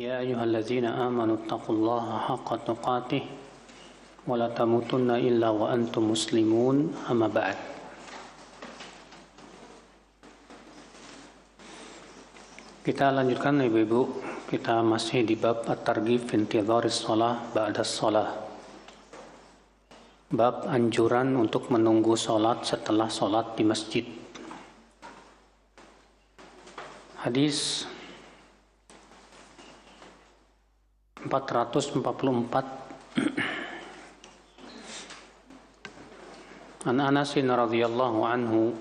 يا أيها الذين آمنوا اتقوا الله حق تقاته ولا تموتن إلا وأنتم مسلمون أما بعد. Kita lanjutkan ibu-ibu, kita masih di bab at-targhib fi intidharis shalah ba'da shalah. Bab anjuran untuk menunggu salat setelah salat di masjid. Hadis 444 An Anas radhiyallahu anhu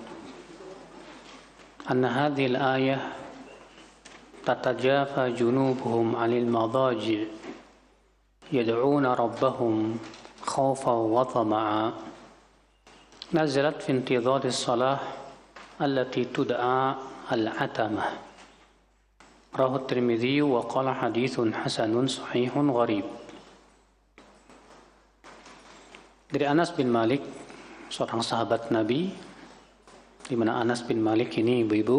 anna hadhihi al-ayah tatajafa junubuhum 'anil madaji' yad'una rabbahum khawfan wa tama'a nazalat fi intidhari as-salah allati tud'a al-'atamah. Rawahu Tirmidzi wa qala haditsun hasanun sahihun gharib. Dari Anas bin Malik, seorang sahabat Nabi, di mana Anas bin Malik ini ibu-ibu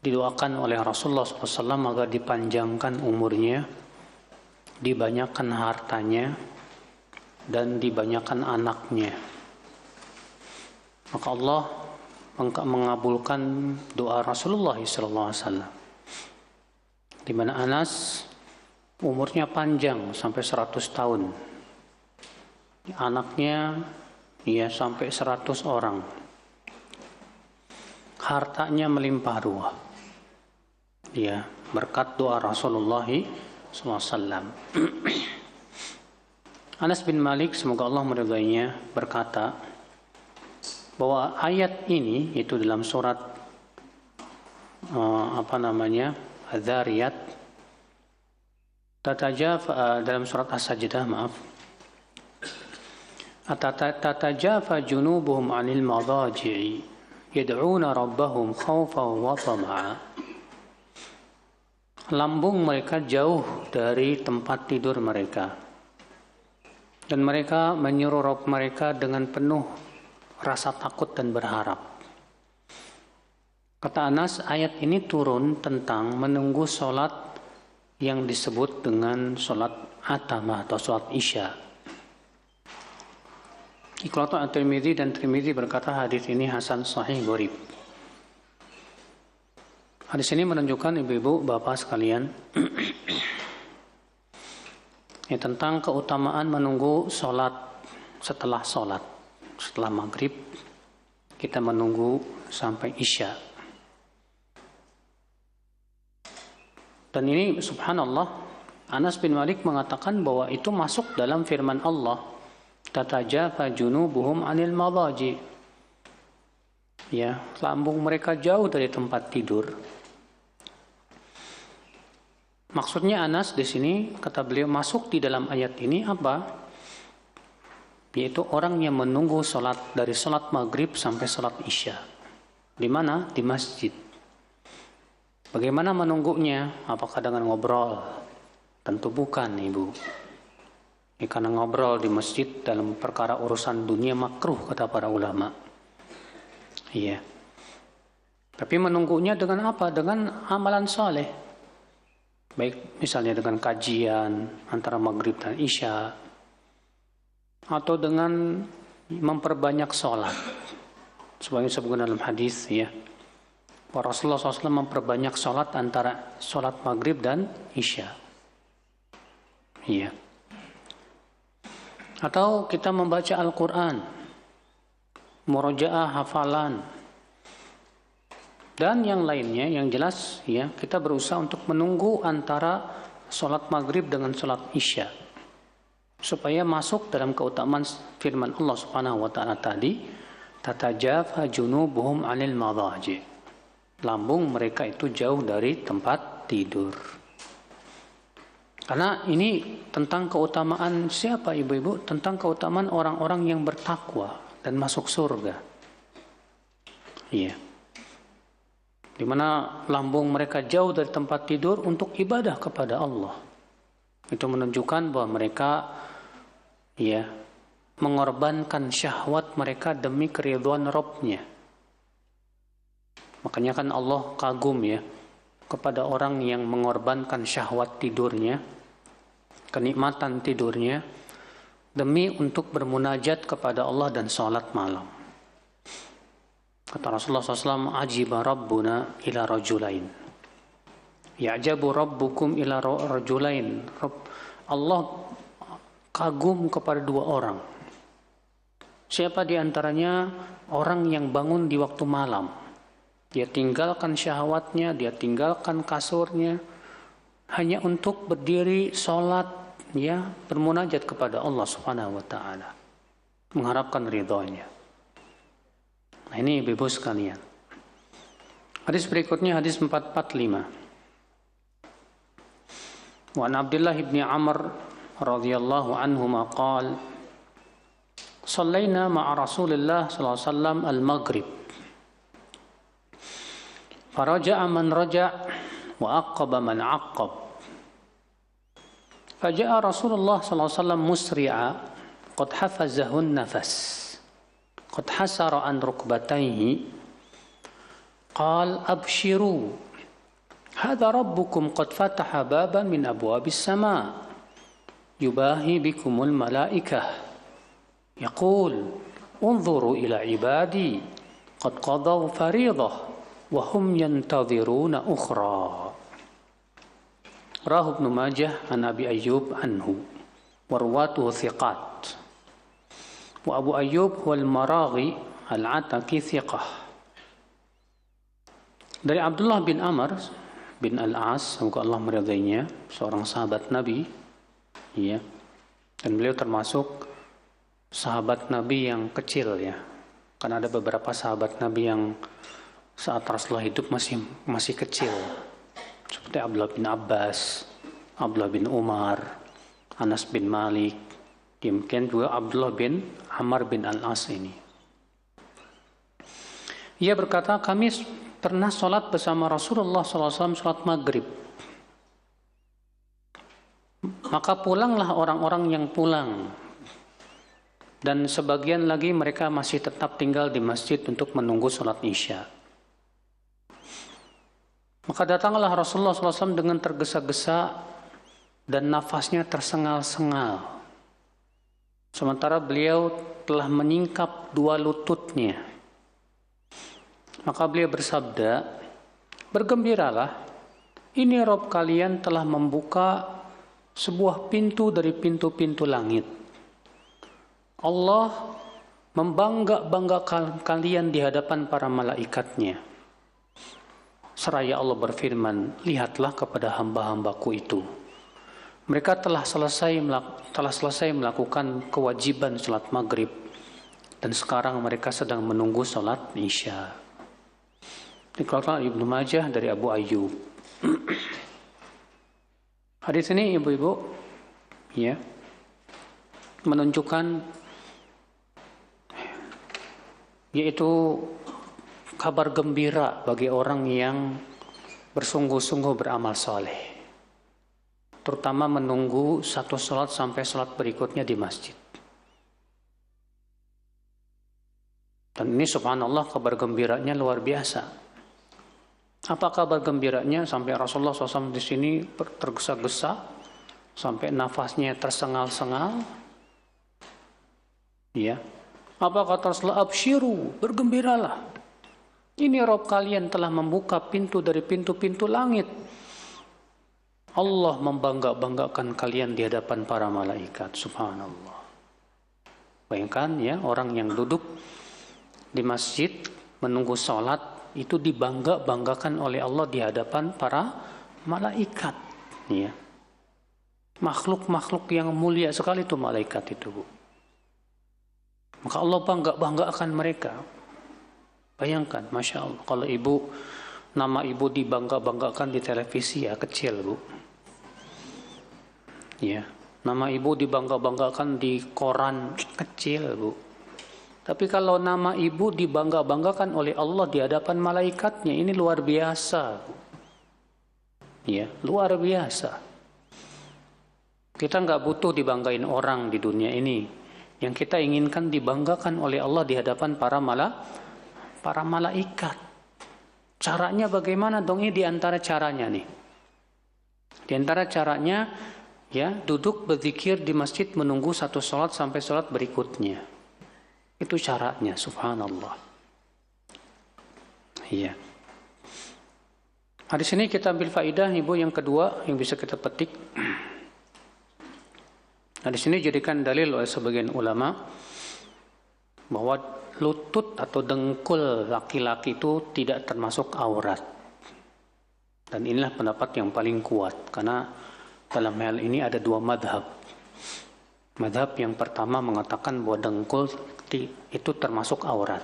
didoakan oleh Rasulullah SAW agar dipanjangkan umurnya, dibanyakan hartanya, dan dibanyakan anaknya. Maka Allah mengabulkan doa Rasulullah SAW. Di mana Anas umurnya panjang sampai 100 tahun. Anaknya sampai 100 orang. Hartanya melimpah ruah. Berkat doa Rasulullah SAW. Anas bin Malik, semoga Allah meridainya, berkata bahwa ayat ini itu dalam surat Adz-Dzariyat, dalam surat As-Sajdah, tatajafa junubuhum 'anil madaji'i yad'una rabbahum khawfan wa tama'a. Lambung mereka jauh dari tempat tidur mereka, dan mereka menyuruh Rabb mereka dengan penuh rasa takut dan berharap. Kata Anas, ayat ini turun tentang menunggu sholat yang disebut dengan sholat atamah atau sholat isya. Iqratu at-Tirmidzi, dan Tirmidzi berkata hadis ini hasan sahih gharib. Hadis ini menunjukkan ibu-ibu, bapak sekalian, tentang keutamaan menunggu sholat setelah sholat. Setelah maghrib kita menunggu sampai isya. Dan ini subhanallah, Anas bin Malik mengatakan bahwa itu masuk dalam firman Allah, tatajafa junubuhum 'anil madaji. Lambung mereka jauh dari tempat tidur. Maksudnya Anas di sini, kata beliau, masuk di dalam ayat ini apa? Yaitu orang yang menunggu salat dari salat maghrib sampai salat isya. Di mana? Di masjid. Bagaimana menunggunya? Apakah dengan ngobrol? Tentu bukan, ibu. Karena ngobrol di masjid dalam perkara urusan dunia makruh, kata para ulama. Tapi menunggunya dengan apa? Dengan amalan saleh. Baik misalnya dengan kajian antara maghrib dan isya, atau dengan memperbanyak sholat. Sebagai disebutkan dalam hadis, Rasulullah SAW memperbanyak sholat antara sholat maghrib dan isya. Atau kita membaca Al-Quran, murojaah, hafalan, dan yang lainnya. Yang jelas kita berusaha untuk menunggu antara sholat maghrib dengan sholat isya, supaya masuk dalam keutamaan firman Allah Subhanahu wa ta'ala tadi, tatajafa junubuhum 'anil madaji. Lambung mereka itu jauh dari tempat tidur. Karena ini tentang keutamaan siapa, ibu-ibu? Tentang keutamaan orang-orang yang bertakwa dan masuk surga. Di mana lambung mereka jauh dari tempat tidur untuk ibadah kepada Allah. Itu menunjukkan bahwa mereka mengorbankan syahwat mereka demi keridhaan Rabb-Nya. Makanya kan Allah kagum kepada orang yang mengorbankan syahwat tidurnya, kenikmatan tidurnya, demi untuk bermunajat kepada Allah dan sholat malam. Kata Rasulullah SAW, ajiba rabbuna ila rajulain. Ya'jabu rabbukum ila rajulain. Allah kagum kepada dua orang. Siapa di antaranya? Orang yang bangun di waktu malam. Dia tinggalkan syahwatnya, dia tinggalkan kasurnya, hanya untuk berdiri sholat, ya, bermunajat kepada Allah Subhanahu wa Ta'ala, mengharapkan ridhonya. Nah, ini ibu sekalian. Hadis berikutnya, hadis 445. Wa an Abdullah ibn Amr radhiyallahu anhuma qala sallaina ma'a Rasulillah sallallahu alaihi wasallam al-maghrib. Faraja'a man raja' wa aqaba man aqab. فجاء رسول الله صلى الله عليه وسلم مسرعا قد حفزه النفس قد حسر عن ركبتيه قال أبشروا هذا ربكم قد فتح بابا من أبواب السماء يباهي بكم الملائكة يقول انظروا إلى عبادي قد قضوا فريضة وهم ينتظرون أخرى. Rahu Ibnu Majah an Abi Ayyub anhu warwatuhu thiqat wa Abu Ayyub wal Maraghi al-Ataki thiqah. Dari Abdullah bin Amr bin Al-As, semoga Allah meridainya, seorang sahabat Nabi, ya, dan beliau termasuk sahabat Nabi yang kecil, ya, karena ada beberapa sahabat Nabi yang saat Rasulullah hidup masih kecil, seperti Abdullah bin Abbas, Abdullah bin Umar, Anas bin Malik, demikian juga Abdullah bin Amr bin Al-As ini. Ia berkata, kami pernah sholat bersama Rasulullah SAW sholat maghrib. Maka pulanglah orang-orang yang pulang, dan sebagian lagi mereka masih tetap tinggal di masjid untuk menunggu sholat isya. Maka datanglah Rasulullah SAW dengan tergesa-gesa dan nafasnya tersengal-sengal. Sementara beliau telah menyingkap dua lututnya. Maka beliau bersabda, bergembiralah, ini Rabb kalian telah membuka sebuah pintu dari pintu-pintu langit. Allah membangga-banggakan kalian di hadapan para malaikatnya. Seraya Allah berfirman, lihatlah kepada hamba-hambaku itu. Mereka telah selesai melakukan kewajiban sholat maghrib, dan sekarang mereka sedang menunggu sholat isya. Dikeluarkan Ibnu Majah dari Abu Ayyub. Hadis ini ibu-ibu, ya, menunjukkan yaitu kabar gembira bagi orang yang bersungguh-sungguh beramal soleh, terutama menunggu satu sholat sampai sholat berikutnya di masjid. Dan ini subhanallah kabar gembiranya luar biasa. Apa kabar gembiranya sampai Rasulullah SAW di sini tergesa-gesa, sampai nafasnya tersengal-sengal? Ya. Apa kata Rasulullah? Absyiru, bergembiralah. Ini Rabb kalian telah membuka pintu dari pintu-pintu langit. Allah membangga-banggakan kalian di hadapan para malaikat. Subhanallah. Bayangkan, ya, orang yang duduk di masjid menunggu sholat itu dibangga-banggakan oleh Allah di hadapan para malaikat. Ya. Makhluk-makhluk yang mulia sekali itu malaikat itu, Bu. Maka Allah bangga-banggakan mereka. Bayangkan, Masya Allah, kalau nama ibu dibangga-banggakan di televisi, ya kecil, Bu. Ya, nama ibu dibangga-banggakan di koran, kecil, Bu. Tapi kalau nama ibu dibangga-banggakan oleh Allah di hadapan malaikatnya, ini luar biasa, Bu. Ya, luar biasa. Kita nggak butuh dibanggain orang di dunia ini. Yang kita inginkan dibanggakan oleh Allah di hadapan para malaikat. Caranya bagaimana dong? Ini diantara caranya nih. Diantara caranya, ya, duduk berzikir di masjid menunggu satu sholat sampai sholat berikutnya. Itu caranya, subhanallah. Iya. Di sini kita ambil faidah, Ibu, yang kedua yang bisa kita petik. Di sini jadikan dalil oleh sebagian ulama bahwa lutut atau dengkul laki-laki itu tidak termasuk aurat. Dan inilah pendapat yang paling kuat, karena dalam hal ini ada dua madhab. Madhab yang pertama mengatakan bahwa dengkul itu termasuk aurat.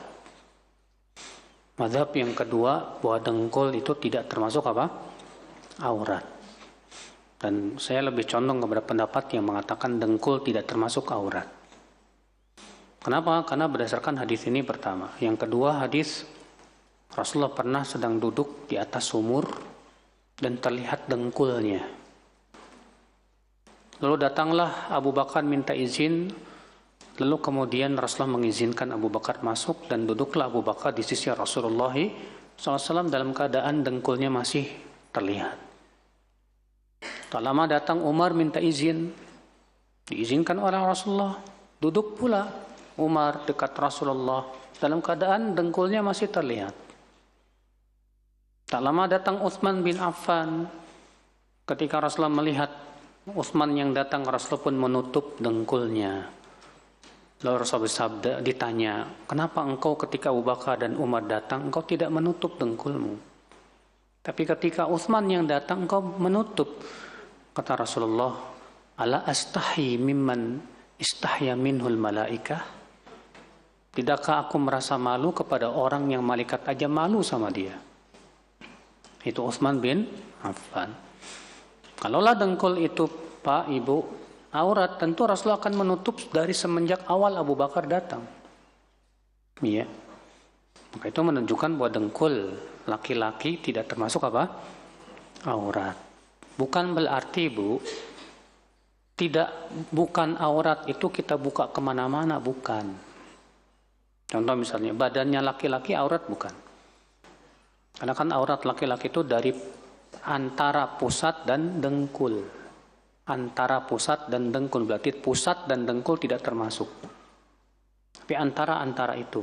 Madhab yang kedua bahwa dengkul itu tidak termasuk apa? Aurat. Dan saya lebih condong kepada pendapat yang mengatakan dengkul tidak termasuk aurat. Kenapa? Karena berdasarkan hadis ini pertama. Yang kedua, hadis Rasulullah pernah sedang duduk di atas sumur dan terlihat dengkulnya. Lalu datanglah Abu Bakar minta izin, lalu kemudian Rasulullah mengizinkan Abu Bakar masuk dan duduklah Abu Bakar di sisi Rasulullah SAW dalam keadaan dengkulnya masih terlihat. Tak lama datang Umar minta izin, diizinkan oleh Rasulullah, duduk pula Umar dekat Rasulullah dalam keadaan dengkulnya masih terlihat. Tak lama datang Utsman bin Affan. Ketika Rasulullah melihat Utsman yang datang, Rasulullah pun menutup dengkulnya. Lalu Rasulullah bersabda, ditanya, kenapa engkau ketika Abu Bakar dan Umar datang, engkau tidak menutup dengkulmu? Tapi ketika Utsman yang datang, engkau menutup. Kata Rasulullah, ala astahi mimman istahya minhul malaikah? Tidakkah aku merasa malu kepada orang yang malaikat aja malu sama dia? Itu Utsman bin Affan. Kalaulah dengkul itu, Pak, Ibu, aurat, tentu Rasulullah akan menutup dari semenjak awal Abu Bakar datang. Iya. Maka itu menunjukkan bahwa dengkul laki-laki tidak termasuk apa? Aurat. Bukan berarti, Bu, bukan aurat itu kita buka kemana-mana, bukan. Contoh misalnya, badannya laki-laki aurat, bukan. Karena kan aurat laki-laki itu dari antara pusat dan dengkul. Antara pusat dan dengkul, berarti pusat dan dengkul tidak termasuk. Tapi antara itu.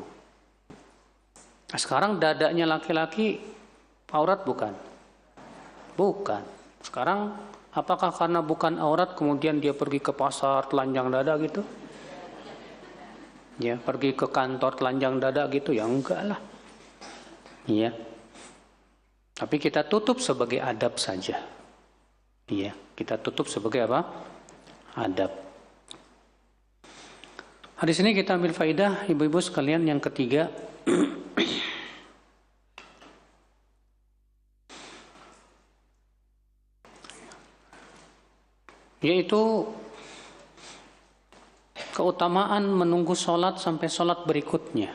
Nah, sekarang dadanya laki-laki aurat bukan? Bukan. Sekarang apakah karena bukan aurat kemudian dia pergi ke pasar telanjang dada gitu? Ya, pergi ke kantor telanjang dada gitu? Ya enggak lah. Iya. Tapi kita tutup sebagai adab saja. Iya, kita tutup sebagai apa? Adab. Di sini kita ambil faidah, ibu-ibu sekalian, yang ketiga. Yaitu keutamaan menunggu sholat sampai sholat berikutnya.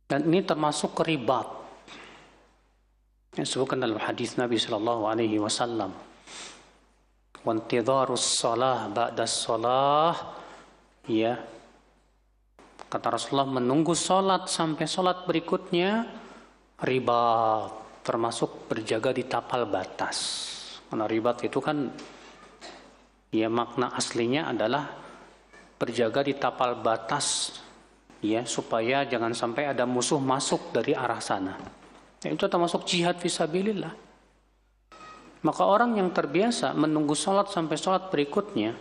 Dan ini termasuk ribat yang disebutkan dalam hadis Nabi Sallallahu Alaihi Wasallam. Wantidharus shalah ba'das shalah, ya, kata Rasulullah, menunggu sholat sampai sholat berikutnya ribat, termasuk berjaga di tapal batas. Karena ribat itu kan, ya, makna aslinya adalah berjaga di tapal batas, ya, supaya jangan sampai ada musuh masuk dari arah sana. Ya, itu termasuk jihad fisabilillah. Maka orang yang terbiasa menunggu sholat sampai sholat berikutnya,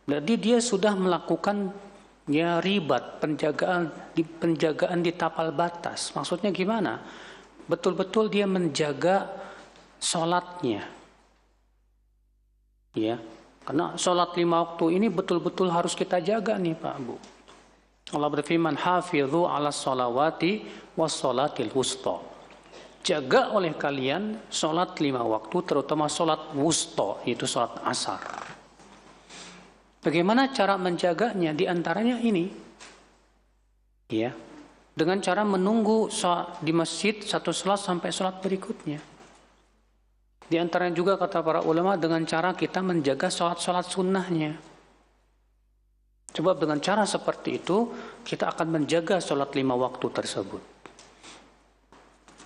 berarti dia sudah melakukan, ya, ribat, penjagaan di tapal batas. Maksudnya gimana? Betul-betul dia menjaga sholatnya, ya, karena sholat 5 waktu ini betul-betul harus kita jaga nih, Pak, Bu. Allah berfirman, hafidhu ala sholawati was sholatil wusta. Jaga oleh kalian sholat 5 waktu, terutama sholat wusta, yaitu sholat asar. Bagaimana cara menjaganya? Di antaranya ini, ya, dengan cara menunggu di masjid satu sholat sampai sholat berikutnya. Di antaranya juga kata para ulama dengan cara kita menjaga sholat-sholat sunnahnya. Sebab dengan cara seperti itu kita akan menjaga sholat 5 waktu tersebut.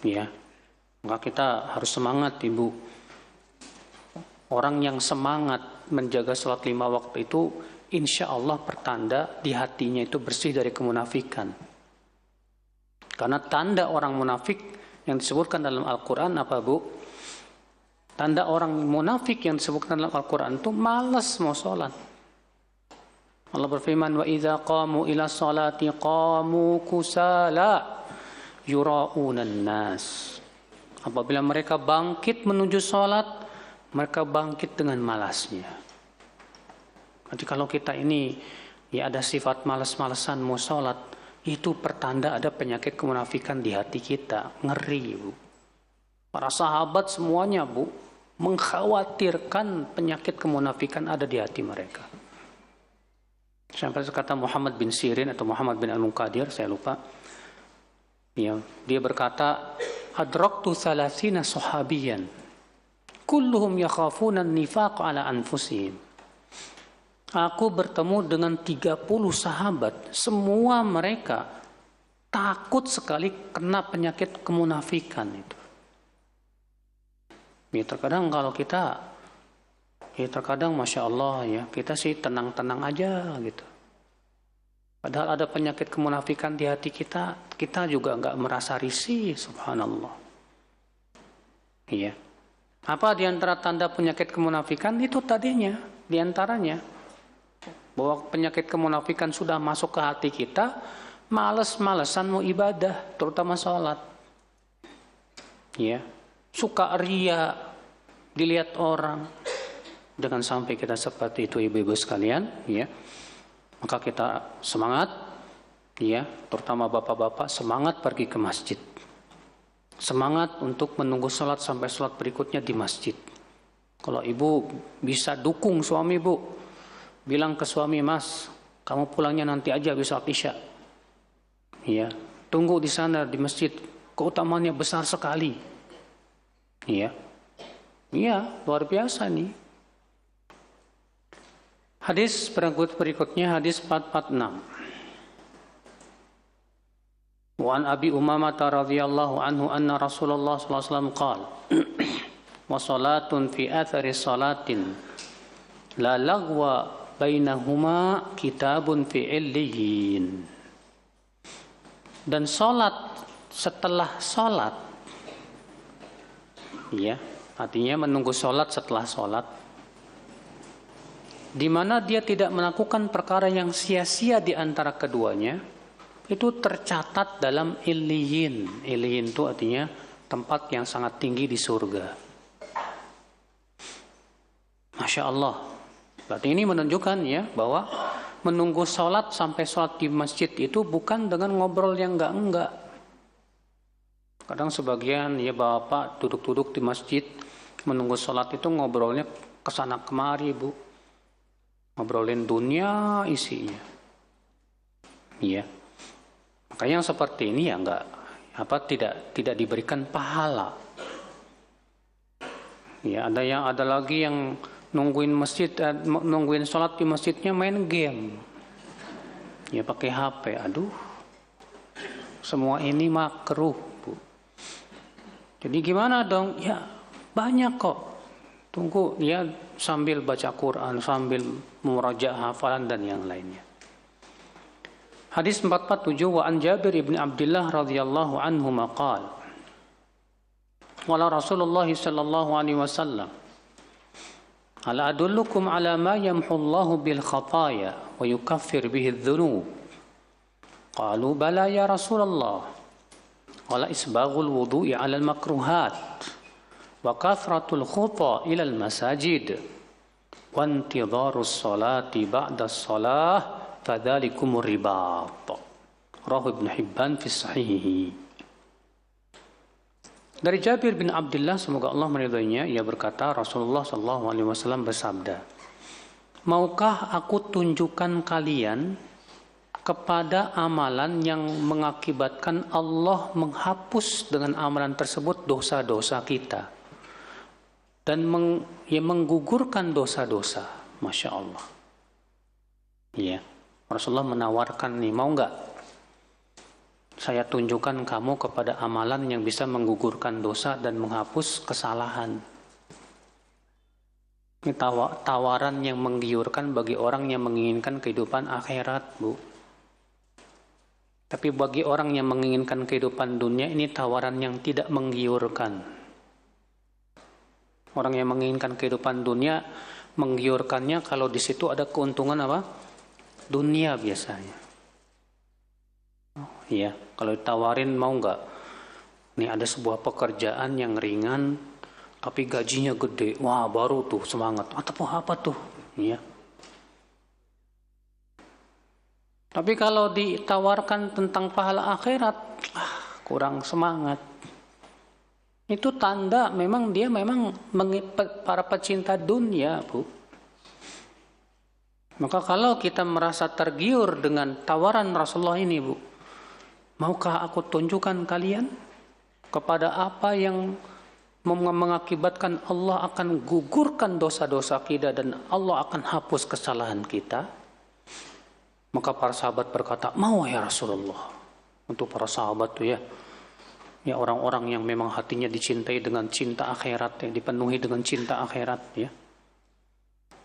Ya, maka kita harus semangat, Ibu. Orang yang semangat menjaga sholat 5 waktu itu, insya Allah pertanda di hatinya itu bersih dari kemunafikan. Karena tanda orang munafik yang disebutkan dalam Al-Quran apa, Bu? Tanda orang munafik yang disebutkan dalam Al-Quran itu malas mau sholat. Allah berfirman, wa idza qamu ila sholati qamu kusala yura'unan nas. Apabila mereka bangkit menuju sholat, mereka bangkit dengan malasnya. Jadi kalau kita ini ya ada sifat malas-malasan mau sholat, itu pertanda ada penyakit kemunafikan di hati kita. Ngeri, Bu. Para sahabat semuanya, Bu, mengkhawatirkan penyakit kemunafikan ada di hati mereka. Sampai kata Muhammad bin Sirin atau Muhammad bin Al-Munkadir, saya lupa. Ya, dia berkata, adraktu 30 sahabiyan kulluhum yakhafuna an-nifaq ala anfusihim. Aku bertemu dengan 30 sahabat, semua mereka takut sekali kena penyakit kemunafikan itu. Ya, terkadang kalau kita, ya terkadang Masya Allah ya, kita sih tenang-tenang aja gitu. Padahal ada penyakit kemunafikan di hati kita, kita juga nggak merasa risih, subhanallah. Iya. Apa di antara tanda penyakit kemunafikan itu tadinya, di antaranya bahwa penyakit kemunafikan sudah masuk ke hati kita, males-malesan mau ibadah, terutama sholat. Ya, suka ria, dilihat orang. Jangan sampai kita seperti itu, ibu-ibu sekalian, ya. Maka kita semangat, ya, terutama bapak-bapak semangat pergi ke masjid. Semangat untuk menunggu sholat sampai sholat berikutnya di masjid. Kalau ibu bisa dukung suami, Bu, bilang ke suami, Mas, kamu pulangnya nanti aja habis sholat Isya. Ya, tunggu di sana di masjid. Keutamaannya besar sekali. Iya. Iya, luar biasa nih. Hadis berikutnya hadis 446. Wa an Abi Umamah radhiyallahu anhu anna Rasulullah sallallahu alaihi wasallam qala wa salatun fi athari salatin la lagwa bainahuma kitabun fi illiyin. Dan salat setelah salat, ya, artinya menunggu salat setelah salat, di mana dia tidak melakukan perkara yang sia-sia di antara keduanya, itu tercatat dalam illiyin. Illiyin itu artinya tempat yang sangat tinggi di surga. Masya Allah. Berarti ini menunjukkan ya bahwa menunggu sholat sampai sholat di masjid itu bukan dengan ngobrol yang enggak. Kadang sebagian ya bapak duduk-duduk di masjid menunggu sholat itu ngobrolnya kesana kemari, Bu. Ngobrolin dunia isinya. Iya. Makanya yang seperti ini ya tidak diberikan pahala. Ya, ada lagi yang nungguin sholat di masjidnya main game. Ya pakai HP. Aduh. Semua ini makruh, Bu. Jadi gimana dong? Ya banyak kok. Tunggu ya sambil baca Quran, sambil murajaah hafalan dan yang lainnya. Hadis 447 wa an Jabir ibn Abdullah radhiyallahu anhu maqal. Qala Rasulullah sallallahu alaihi wasallam, ala adullukum ala ma yamhu Allahu bil khataya wa yukaffir bihi adh-dhunub. Qalu bala ya Rasulullah. Qala isbaghul wudu'i 'ala al-makruhat wa kathratul khuta ila al-masajid wa intidharus salati ba'da as-salah fadzalikumur ribat. Rawahu Ibnu Hibban fi sahihihi. Dari Jabir bin Abdullah, semoga Allah meridhoinya, ia berkata Rasulullah sallallahu alaihi wasallam bersabda, maukah aku tunjukkan kalian kepada amalan yang mengakibatkan Allah menghapus dengan amalan tersebut dosa-dosa kita dan menggugurkan dosa-dosa. Masya Allah. Ya. Rasulullah menawarkan nih, mau nggak saya tunjukkan kamu kepada amalan yang bisa menggugurkan dosa dan menghapus kesalahan. Ini tawaran yang menggiurkan bagi orang yang menginginkan kehidupan akhirat, Bu. Tapi bagi orang yang menginginkan kehidupan dunia, ini tawaran yang tidak menggiurkan. Orang yang menginginkan kehidupan dunia, menggiurkannya kalau di situ ada keuntungan apa? Dunia biasanya. Iya, kalau ditawarin mau nggak? Nih ada sebuah pekerjaan yang ringan, tapi gajinya gede. Wah, baru tuh semangat. Atau apa tuh? Iya. Tapi kalau ditawarkan tentang pahala akhirat, kurang semangat. Itu tanda memang dia para pecinta dunia, Bu. Maka kalau kita merasa tergiur dengan tawaran Rasulullah ini, Bu, maukah aku tunjukkan kalian kepada apa yang mengakibatkan Allah akan gugurkan dosa-dosa kita dan Allah akan hapus kesalahan kita? Maka para sahabat berkata, mau ya Rasulullah. Untuk para sahabat tuh ya orang-orang yang memang hatinya dicintai dengan cinta akhirat, dipenuhi dengan cinta akhirat ya.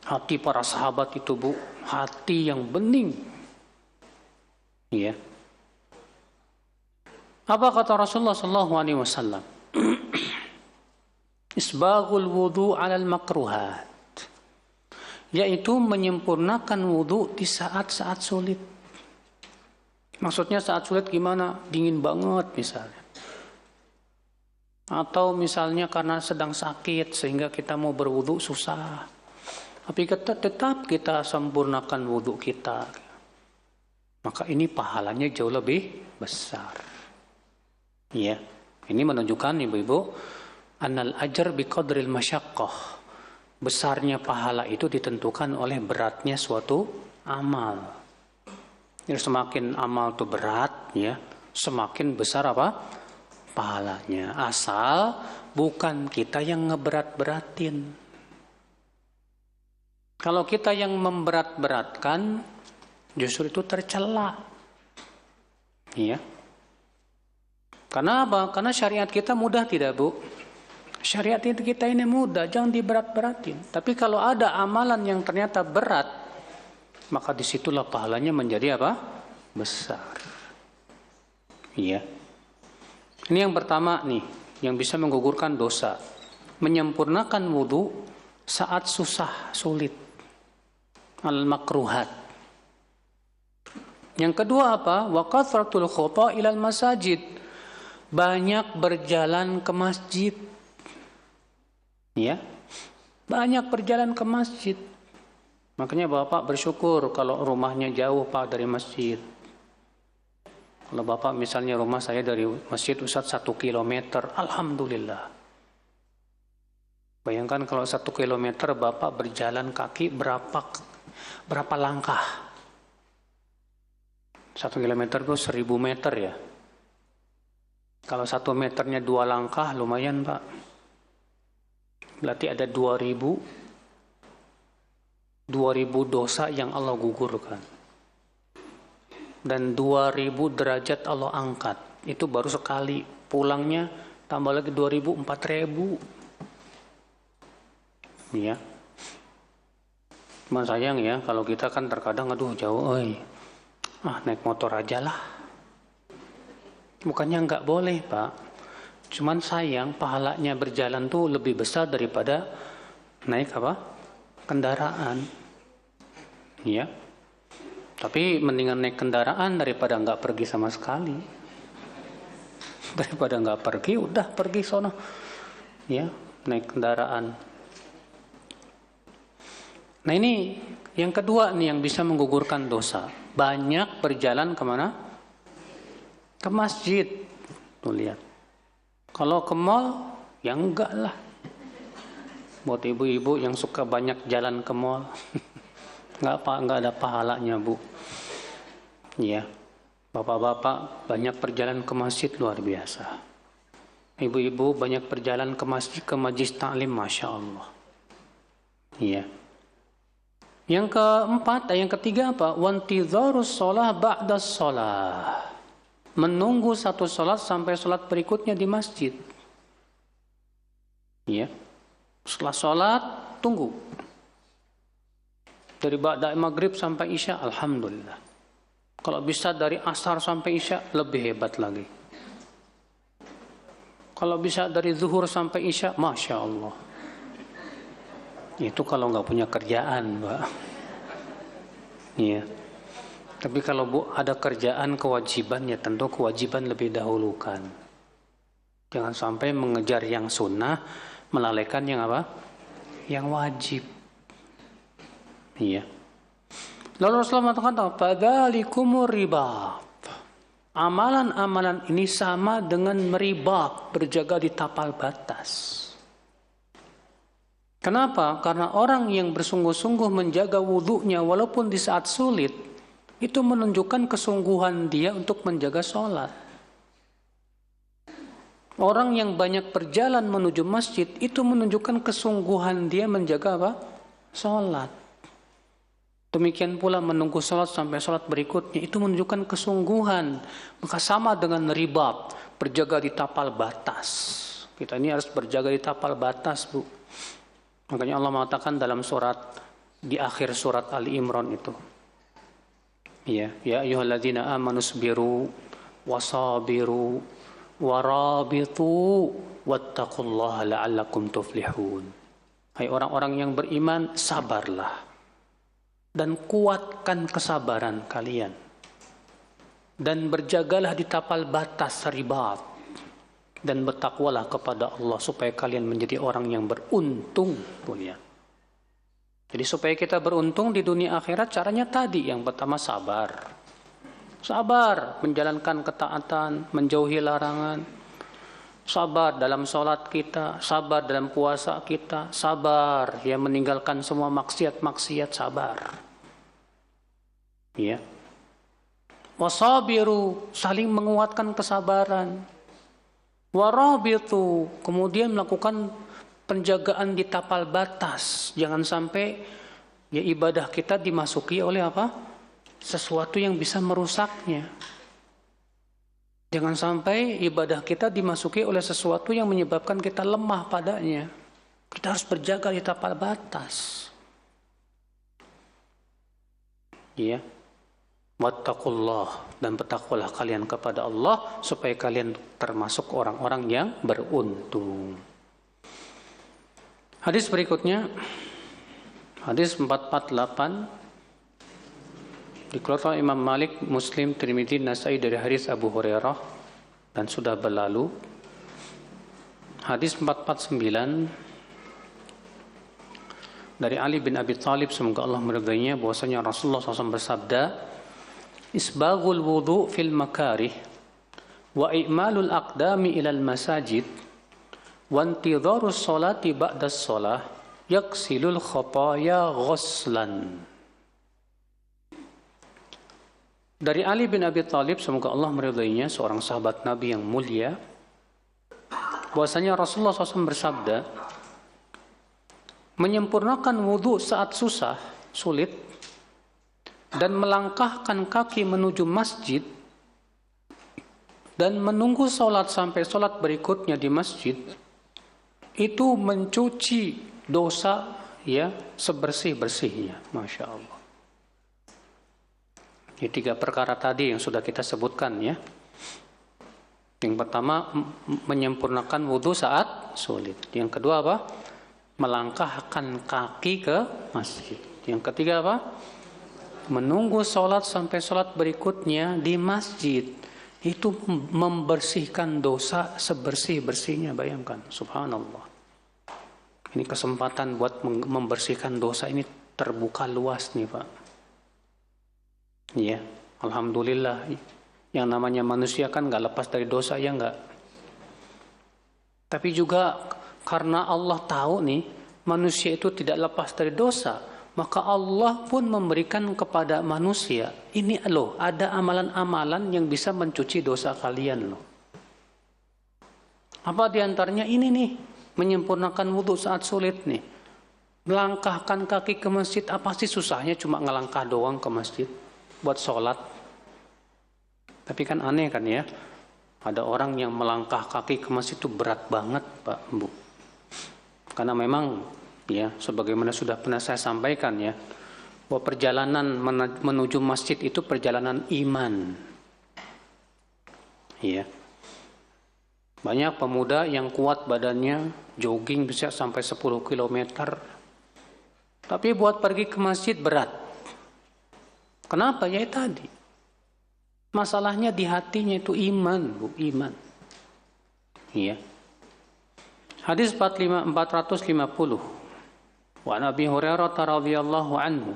Hati para sahabat itu, Bu, hati yang bening. Ya. Apa kata Rasulullah sallallahu alaihi wasallam? Isbaghul wudu 'alal makruhat. Yaitu menyempurnakan wudu di saat-saat sulit. Maksudnya saat sulit gimana? Dingin banget misalnya. Atau misalnya karena sedang sakit sehingga kita mau berwudu susah. Tapi tetap kita sempurnakan wudu kita. Maka ini pahalanya jauh lebih besar. Ya, ini menunjukkan Ibu-ibu, annal ajar biqadril masyaqqah. Besarnya pahala itu ditentukan oleh beratnya suatu amal. Jadi semakin amal itu berat, ya, semakin besar apa? Pahalanya. Asal bukan kita yang ngeberat-beratin. Kalau kita yang memberat-beratkan, justru itu tercela. Iya. Karena apa? Karena syariat kita mudah tidak, Bu? Syariat kita ini mudah, jangan diberat-beratin. Tapi kalau ada amalan yang ternyata berat, maka disitulah pahalanya menjadi apa? Besar. Iya. Ini yang pertama nih, yang bisa menggugurkan dosa. Menyempurnakan wudu saat susah, sulit. Al-makruhat. Yang kedua apa? Wa kathratul khutha ilal masajid. Banyak berjalan ke masjid. Ya, banyak berjalan ke masjid. Makanya Bapak bersyukur kalau rumahnya jauh Pak dari masjid. Kalau Bapak misalnya rumah saya dari masjid Ustadz 1 kilometer, alhamdulillah. Bayangkan kalau 1 kilometer Bapak berjalan kaki berapa langkah? 1 kilometer itu 1000 meter ya. Kalau 1 meternya 2 langkah lumayan Pak. Berarti ada 2000 dosa yang Allah gugurkan. Dan 2000 derajat Allah angkat. Itu baru sekali. Pulangnya tambah lagi 2000, 4000. Ya. Cuman sayang ya, kalau kita kan terkadang aduh jauh, naik motor aja lah. Bukannya nggak boleh, Pak. Cuman sayang pahalanya berjalan tuh lebih besar daripada naik apa? Kendaraan. Ya. Tapi mendingan naik kendaraan daripada nggak pergi sama sekali. Daripada nggak pergi, udah pergi sono. Ya, naik kendaraan. Nah ini yang kedua nih yang bisa menggugurkan dosa. Banyak berjalan kemana? Ke masjid. Tuh lihat. Kalau ke mall, ya enggak lah. Buat ibu-ibu yang suka banyak jalan ke mall, enggak ada pahalanya, Bu. Ya, bapak-bapak banyak perjalanan ke masjid luar biasa. Ibu-ibu banyak perjalanan ke masjid, ke majlis taklim, masya Allah. Ya. Yang keempat, yang ketiga apa? Wantidharus shalah ba'das shalah. Menunggu satu sholat sampai sholat berikutnya di masjid. Ya. Setelah sholat, tunggu. Dari ba'da maghrib sampai isya, alhamdulillah. Kalau bisa dari asar sampai isya, lebih hebat lagi. Kalau bisa dari zuhur sampai isya, masya Allah. Itu kalau nggak punya kerjaan, Mbak. Iya. Tapi kalau ada kerjaan kewajiban, ya tentu kewajiban lebih dahulukan. Jangan sampai mengejar yang sunnah, melalaikan yang apa? Yang wajib. Iya. Lalu Rasulullah mengatakan, "Fadzalikumur ribat." Amalan-amalan ini sama dengan meribat, berjaga di tapal batas. Kenapa? Karena orang yang bersungguh-sungguh menjaga wudhunya walaupun di saat sulit, itu menunjukkan kesungguhan dia untuk menjaga sholat. Orang yang banyak berjalan menuju masjid, itu menunjukkan kesungguhan dia menjaga apa? Sholat. Demikian pula menunggu sholat sampai sholat berikutnya, itu menunjukkan kesungguhan. Maka sama dengan ribat, berjaga di tapal batas. Kita ini harus berjaga di tapal batas, Bu. Makanya Allah mengatakan dalam di akhir surat Ali Imran itu. Ya ayyuhalladzina amanu sabiru wasabiru warabitu wattaqullaha la'allakum tuflihun. Hai orang-orang yang beriman, sabarlah dan kuatkan kesabaran kalian dan berjagalah di tapal batas ribat dan bertakwalah kepada Allah supaya kalian menjadi orang yang beruntung punya. Jadi supaya kita beruntung di dunia akhirat, caranya tadi. Yang pertama sabar. Sabar menjalankan ketaatan, menjauhi larangan. Sabar dalam sholat kita, sabar dalam puasa kita, sabar ya meninggalkan semua maksiat-maksiat, sabar. Ya. Wasabiru, saling menguatkan kesabaran. Warabitu, kemudian melakukan penjagaan di tapal batas. Jangan sampai ya ibadah kita dimasuki oleh apa? Sesuatu yang bisa merusaknya. Jangan sampai ibadah kita dimasuki oleh sesuatu yang menyebabkan kita lemah padanya. Kita harus berjaga di tapal batas. Ya. Wattaqullah, dan bertakwalah kalian kepada Allah supaya kalian termasuk orang-orang yang beruntung. Hadis berikutnya, hadis 448, dikeluarkan Imam Malik, Muslim, Tirmidzi, Nasai dari hadis Abu Hurairah dan sudah berlalu. Hadis 449 dari Ali bin Abi Thalib, semoga Allah meridainya, bahwasanya Rasulullah SAW bersabda, "Isbaghul wudu fil makarih wa i'malul aqdami ilal masajid wantidharus sholati ba'das sholah yaksilul khataya ghuslan." Dari Ali bin Abi Thalib, semoga Allah meridainya, seorang sahabat Nabi yang mulia, bahwasanya Rasulullah SAW bersabda, menyempurnakan wudhu saat susah, sulit, dan melangkahkan kaki menuju masjid dan menunggu sholat sampai sholat berikutnya di masjid, itu mencuci dosa ya sebersih-bersihnya. Masya Allah. Ini 3 perkara tadi yang sudah kita sebutkan ya. Yang pertama, menyempurnakan wudhu saat sulit. Yang kedua apa? Melangkahkan kaki ke masjid. Yang ketiga apa? Menunggu sholat sampai sholat berikutnya di masjid. Itu membersihkan dosa sebersih-bersihnya, bayangkan. Subhanallah. Ini kesempatan buat membersihkan dosa ini terbuka luas nih Pak. Ya, alhamdulillah. Yang namanya manusia kan gak lepas dari dosa, ya enggak? Tapi juga karena Allah tahu nih, manusia itu tidak lepas dari dosa, maka Allah pun memberikan kepada manusia, ini loh, ada amalan-amalan yang bisa mencuci dosa kalian loh. Apa diantaranya ini nih, menyempurnakan wudhu saat sulit nih. Melangkahkan kaki ke masjid, apa sih susahnya cuma ngelangkah doang ke masjid buat sholat? Tapi kan aneh kan ya, ada orang yang melangkah kaki ke masjid itu berat banget Pak, Bu. Karena memang ya, sebagaimana sudah pernah saya sampaikan ya, bahwa perjalanan menuju masjid itu perjalanan iman. Iya. Banyak pemuda yang kuat badannya, jogging bisa sampai 10 km. Tapi buat pergi ke masjid berat. Kenapa? Ya tadi. Masalahnya di hatinya itu iman, Bu, iman. Iya. Hadis 450. Wa Nabi Hurairah radhiyallahu anhu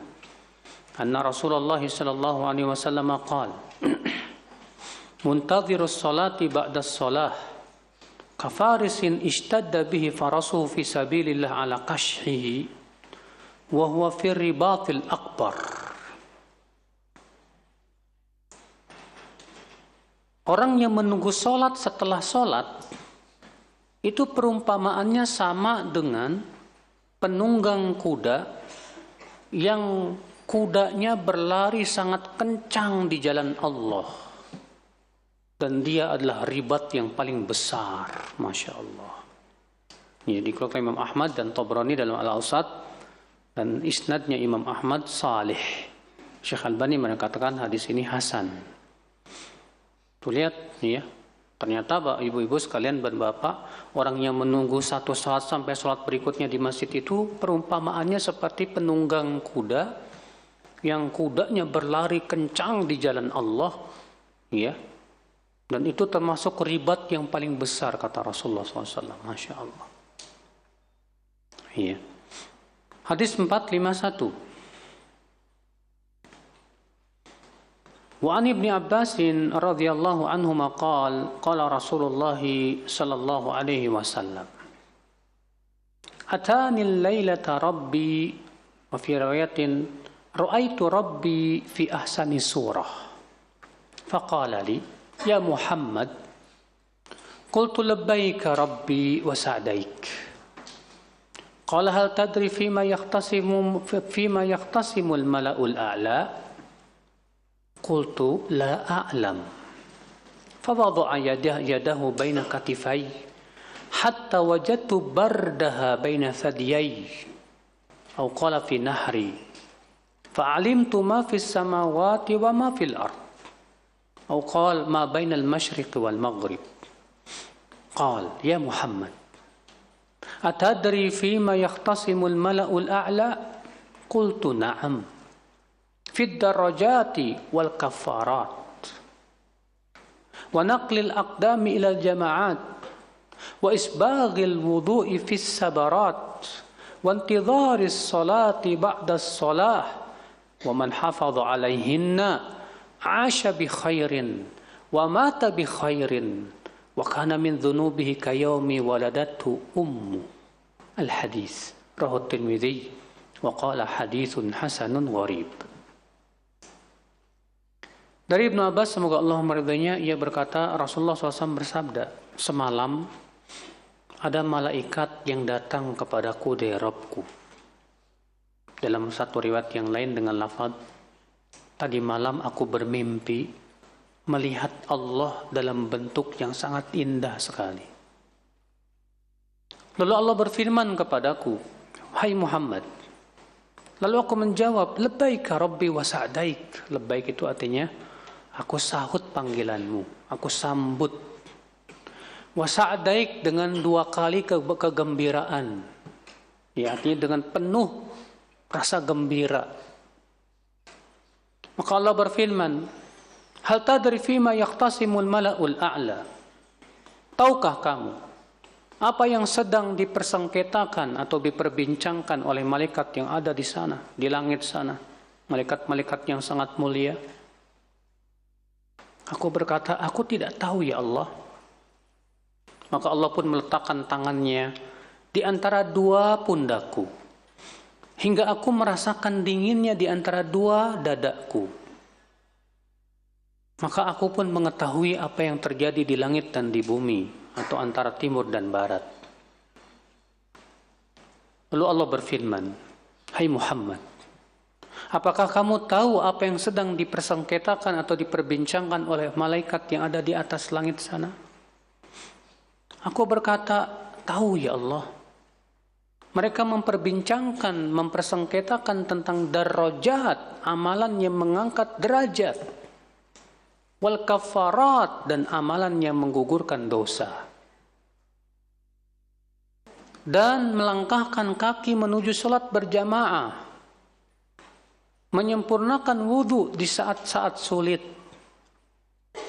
anna Rasulullah sallallahu alaihi wasallam qala muntadhirus salati ba'da as-salah kafarisin ishtadda bihi farasuhu fi sabilillah ala qashhihi wa huwa fi ribatil akbar. Orang yang menunggu salat setelah salat itu perumpamaannya sama dengan penunggang kuda yang kudanya berlari sangat kencang di jalan Allah. Dan dia adalah ribat yang paling besar. Masya Allah. Ya, dikeluarkan Imam Ahmad dan Tabrani dalam Al-Awsat. Dan isnadnya Imam Ahmad salih. Syekh Albani mengatakan hadis ini hasan. Tuh lihat, ya. Ternyata ibu-ibu sekalian dan bapak, orang yang menunggu satu salat sampai salat berikutnya di masjid itu perumpamaannya seperti penunggang kuda yang kudanya berlari kencang di jalan Allah, ya. Dan itu termasuk ribat yang paling besar kata Rasulullah SAW. Masya Allah. Ya. Hadis 451. Wa an Ibnu Abbas radhiyallahu anhuma qala Rasulullah sallallahu alaihi wasallam Atani al-lailata rabbi wa fi riwayatin ra'aitu rabbi fi ahsani surah faqala li ya Muhammad qultu labbaika rabbi wa sa'daik qala hal tadri fima yaqtasimu al-mala'ul a'la qultu la a'lam fawada'a yadahu baina katifai hatta wajadtu bardaha baina thadiyai aw qala fi nahri fa'alimtu ma fi samawati wa ma fil ard aw qala ma baina al-mashriq wal maghrib qala ya Muhammad atadri fima yakhtasimu al-mala'u al-a'la qultu na'am في الدرجات والكفارات ونقل الأقدام إلى الجماعات وإسباغ الوضوء في السبرات وانتظار الصلاة بعد الصلاة ومن حافظ عليهن عاش بخير ومات بخير وكان من ذنوبه كيوم ولدته أمه الحديث رواه الترمذي وقال حديث حسن غريب. Dari Ibnu Abbas, semoga Allah meridainya, ia berkata, Rasulullah SAW bersabda, semalam ada malaikat yang datang kepadaku dari Rabbku. Dalam satu riwayat yang lain dengan lafaz, tadi malam aku bermimpi melihat Allah dalam bentuk yang sangat indah sekali. Lalu Allah berfirman kepadaku, hai Muhammad. Lalu aku menjawab, labbaika rabbi wa sa'daik. Labbaik itu artinya, aku sahut panggilanmu, aku sambut. Wasa'daik dengan dua kali kegembiraan. Ya, artinya dengan penuh rasa gembira. Maka Allah berfirman, hal tadri fima yaqtasimul mala'ul a'la. Tahukah kamu apa yang sedang dipersengketakan atau diperbincangkan oleh malaikat yang ada di sana, di langit sana, malaikat-malaikat yang sangat mulia? Aku berkata, aku tidak tahu ya Allah. Maka Allah pun meletakkan tangannya di antara dua pundakku, hingga aku merasakan dinginnya di antara dua dadaku. Maka aku pun mengetahui apa yang terjadi di langit dan di bumi, atau antara timur dan barat. Lalu Allah berfirman, Hai Muhammad, apakah kamu tahu apa yang sedang dipersengketakan atau diperbincangkan oleh malaikat yang ada di atas langit sana? Aku berkata, tahu ya Allah. Mereka memperbincangkan, mempersengketakan tentang darajat, amalan yang mengangkat derajat, wal kafarat, dan amalan yang menggugurkan dosa. Dan melangkahkan kaki menuju salat berjamaah, menyempurnakan wudhu di saat-saat sulit,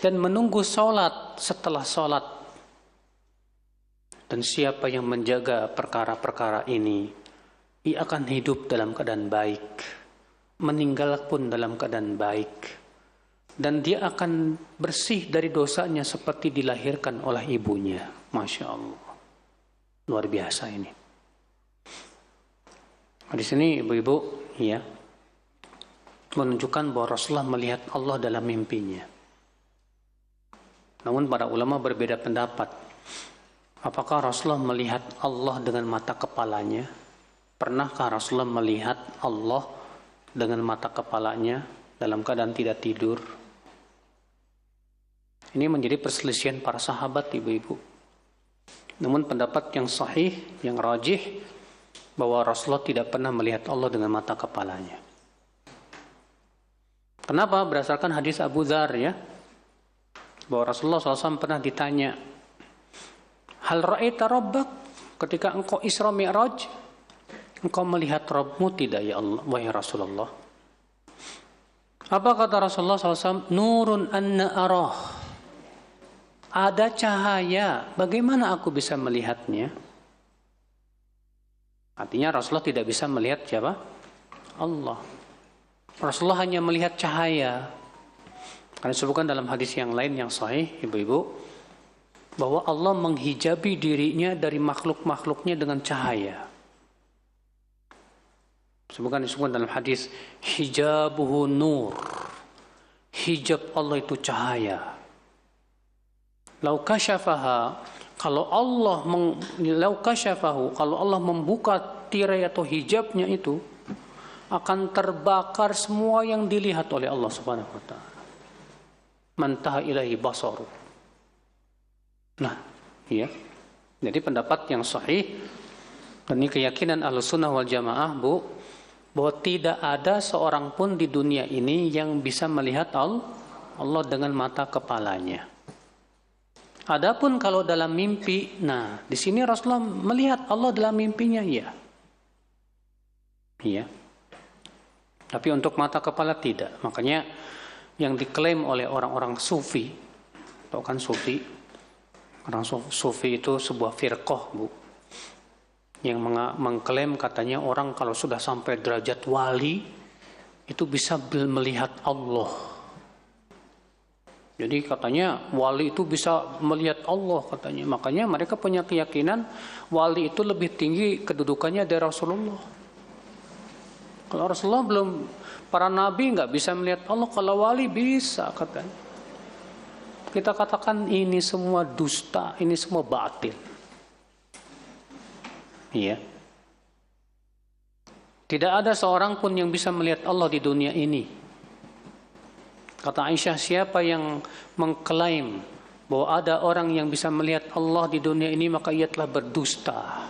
dan menunggu salat setelah salat. Dan siapa yang menjaga perkara-perkara ini, ia akan hidup dalam keadaan baik, meninggal pun dalam keadaan baik, dan dia akan bersih dari dosanya seperti dilahirkan oleh ibunya. Masya Allah, luar biasa ini. Di sini ibu-ibu, ya, menunjukkan bahwa Rasulullah melihat Allah dalam mimpinya. Namun para ulama berbeda pendapat. Apakah Rasulullah melihat Allah dengan mata kepalanya? Pernahkah Rasulullah melihat Allah dengan mata kepalanya dalam keadaan tidak tidur? Ini menjadi perselisihan para sahabat, ibu-ibu. Namun pendapat yang sahih, yang rajih, bahwa Rasulullah tidak pernah melihat Allah dengan mata kepalanya. Kenapa? Berdasarkan hadis Abu Dzar, ya, bahwa Rasulullah SAW pernah ditanya, hal ra'aita rabbak, ketika engkau Isra Mi'raj, engkau melihat Rabbmu tidak ya Allah, wahai Rasulullah? Apa kata Rasulullah SAW? Nurun anna arah. Ada cahaya, bagaimana aku bisa melihatnya? Artinya Rasulullah tidak bisa melihat siapa? Allah. Rasulullah hanya melihat cahaya. Karena disebutkan dalam hadis yang lain yang sahih, ibu-ibu, bahwa Allah menghijabi dirinya dari makhluk-makhluknya dengan cahaya. Disebutkan dalam hadis, hijabuhu nur. Hijab Allah itu cahaya. Lau kasyafaha, kalau Allah membuka tirai atau hijabnya itu, akan terbakar semua yang dilihat oleh Allah Subhanahu wa taala. Mantaha ilahi basaru. Nah, ya. Jadi pendapat yang sahih, dan ini keyakinan Ahlussunnah wal Jamaah, Bu, bahwa tidak ada seorang pun di dunia ini yang bisa melihat Allah dengan mata kepalanya. Adapun kalau dalam mimpi, nah, di sini Rasulullah melihat Allah dalam mimpinya, ya. Iya. Tapi untuk mata kepala tidak. Makanya yang diklaim oleh orang-orang sufi, tahu kan sufi? Orang sufi itu sebuah firqah, Bu, yang mengklaim katanya orang kalau sudah sampai derajat wali itu bisa melihat Allah. Jadi katanya wali itu bisa melihat Allah katanya. Makanya mereka punya keyakinan wali itu lebih tinggi kedudukannya dari Rasulullah. Kalau Rasulullah belum, para nabi nggak bisa melihat Allah, kalau wali bisa katanya. Kita katakan ini semua dusta, ini semua batil. Iya. Tidak ada seorang pun yang bisa melihat Allah di dunia ini. Kata Aisyah, siapa yang mengklaim bahwa ada orang yang bisa melihat Allah di dunia ini, maka ia telah berdusta.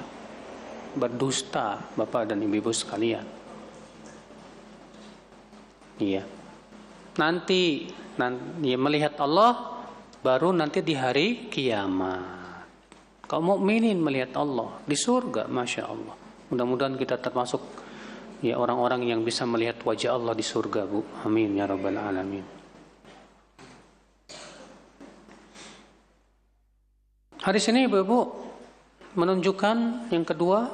Berdusta, Bapak dan Ibu sekalian. Iya. Nanti dia melihat Allah baru nanti di hari kiamat. Kaum mukminin melihat Allah di surga, Masya Allah. Mudah-mudahan kita termasuk ya orang-orang yang bisa melihat wajah Allah di surga, Bu. Amin ya rabbal alamin. Hadis ini, Ibu, menunjukkan yang kedua,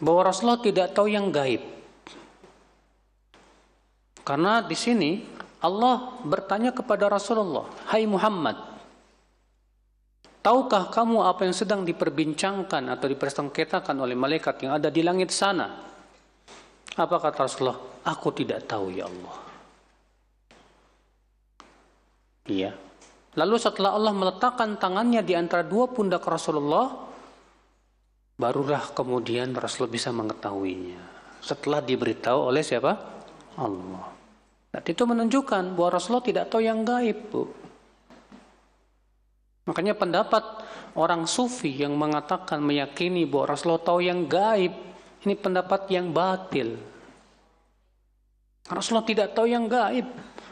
bahwa Rasulullah tidak tahu yang gaib. Karena di sini Allah bertanya kepada Rasulullah, "Hai Muhammad, tahukah kamu apa yang sedang diperbincangkan atau dipersengketakan oleh malaikat yang ada di langit sana?" Apa kata Rasulullah? "Aku tidak tahu ya Allah." Iya. Lalu setelah Allah meletakkan tangannya di antara dua pundak Rasulullah, Barulah kemudian Rasul bisa mengetahuinya. Setelah diberitahu oleh siapa? Allah. Dan itu menunjukkan bahwa Rasulullah tidak tahu yang gaib, Bu. Makanya pendapat orang sufi yang mengatakan meyakini bahwa Rasulullah tahu yang gaib, ini pendapat yang batil. Rasulullah tidak tahu yang gaib.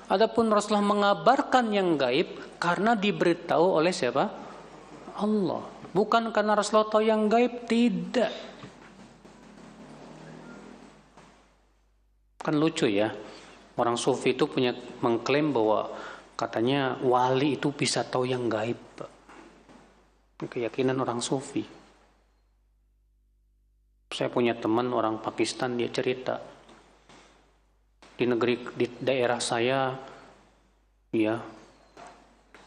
Adapun Rasulullah mengabarkan yang gaib karena diberitahu oleh siapa? Allah. Bukan karena Rasulullah tahu yang gaib, tidak. Kan lucu ya. Orang sufi itu mengklaim bahwa katanya wali itu bisa tahu yang gaib. Keyakinan orang sufi. Saya punya teman orang Pakistan, dia cerita di daerah saya, ya,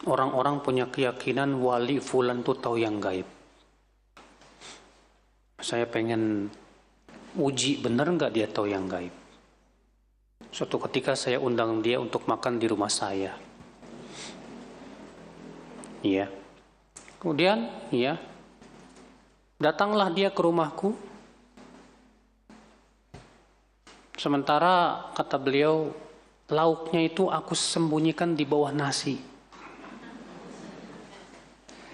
orang-orang punya keyakinan wali fulan tuh tahu yang gaib. Saya pengen uji benar nggak dia tahu yang gaib. Suatu ketika saya undang dia untuk makan di rumah saya. Iya. Kemudian, ya, datanglah dia ke rumahku. Sementara kata beliau, lauknya itu aku sembunyikan di bawah nasi.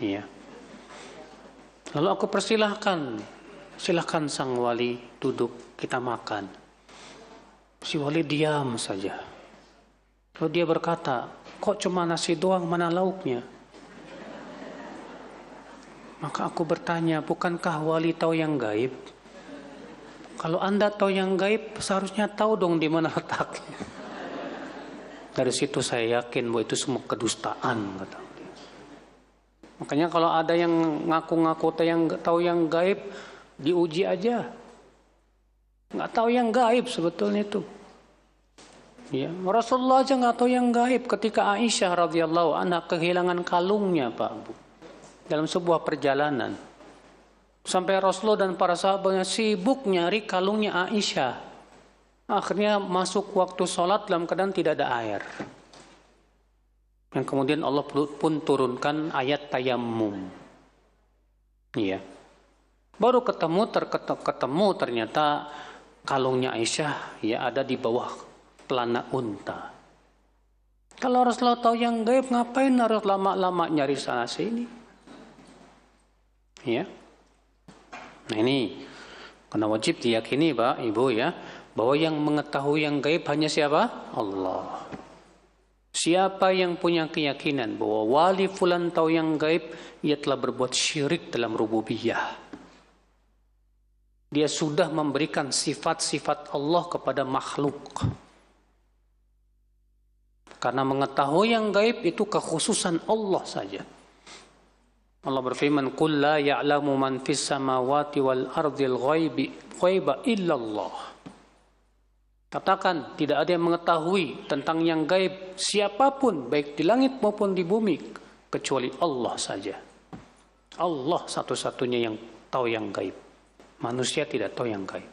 Iya. Lalu aku persilahkan, silahkan sang wali duduk, kita makan. Si wali diam saja. Lalu dia berkata, kok cuma nasi doang, mana lauknya? Maka aku bertanya, bukankah wali tahu yang gaib? Kalau Anda tahu yang gaib, seharusnya tahu dong di mana letaknya. Dari situ saya yakin bahwa itu semua kedustaan, kata dia. Makanya kalau ada yang ngaku-ngaku tahu yang gaib, diuji aja. Nggak tahu yang gaib sebetulnya itu. Ya, Rasulullah aja nggak tahu yang gaib ketika Aisyah radhiyallahu anha kehilangan kalungnya, Pak Bu, dalam sebuah perjalanan. Sampai Rasulullah dan para sahabatnya sibuk nyari kalungnya Aisyah. Akhirnya masuk waktu sholat dalam keadaan tidak ada air. Yang kemudian Allah pun turunkan ayat tayammum. Iya. Baru ketemu ternyata kalungnya Aisyah ya ada di bawah pelana unta. Kalau Rasulullah tahu yang gaib, ngapain harus lama-lama nyari sana sini? Ya. Nah ini karena wajib diyakini Pak Ibu ya, bahwa yang mengetahui yang gaib hanya siapa? Allah. Siapa yang punya keyakinan bahwa wali fulan tahu yang gaib, ia telah berbuat syirik dalam rububiyah. Dia sudah memberikan sifat-sifat Allah kepada makhluk. Karena mengetahui yang gaib itu kekhususan Allah saja. Allah berfirman, "Qul la ya'lamu man fis samawati wal ardil ghaiba illallah." Katakan, tidak ada yang mengetahui tentang yang gaib siapapun, baik di langit maupun di bumi, kecuali Allah saja. Allah satu-satunya yang tahu yang gaib. Manusia tidak tahu yang gaib.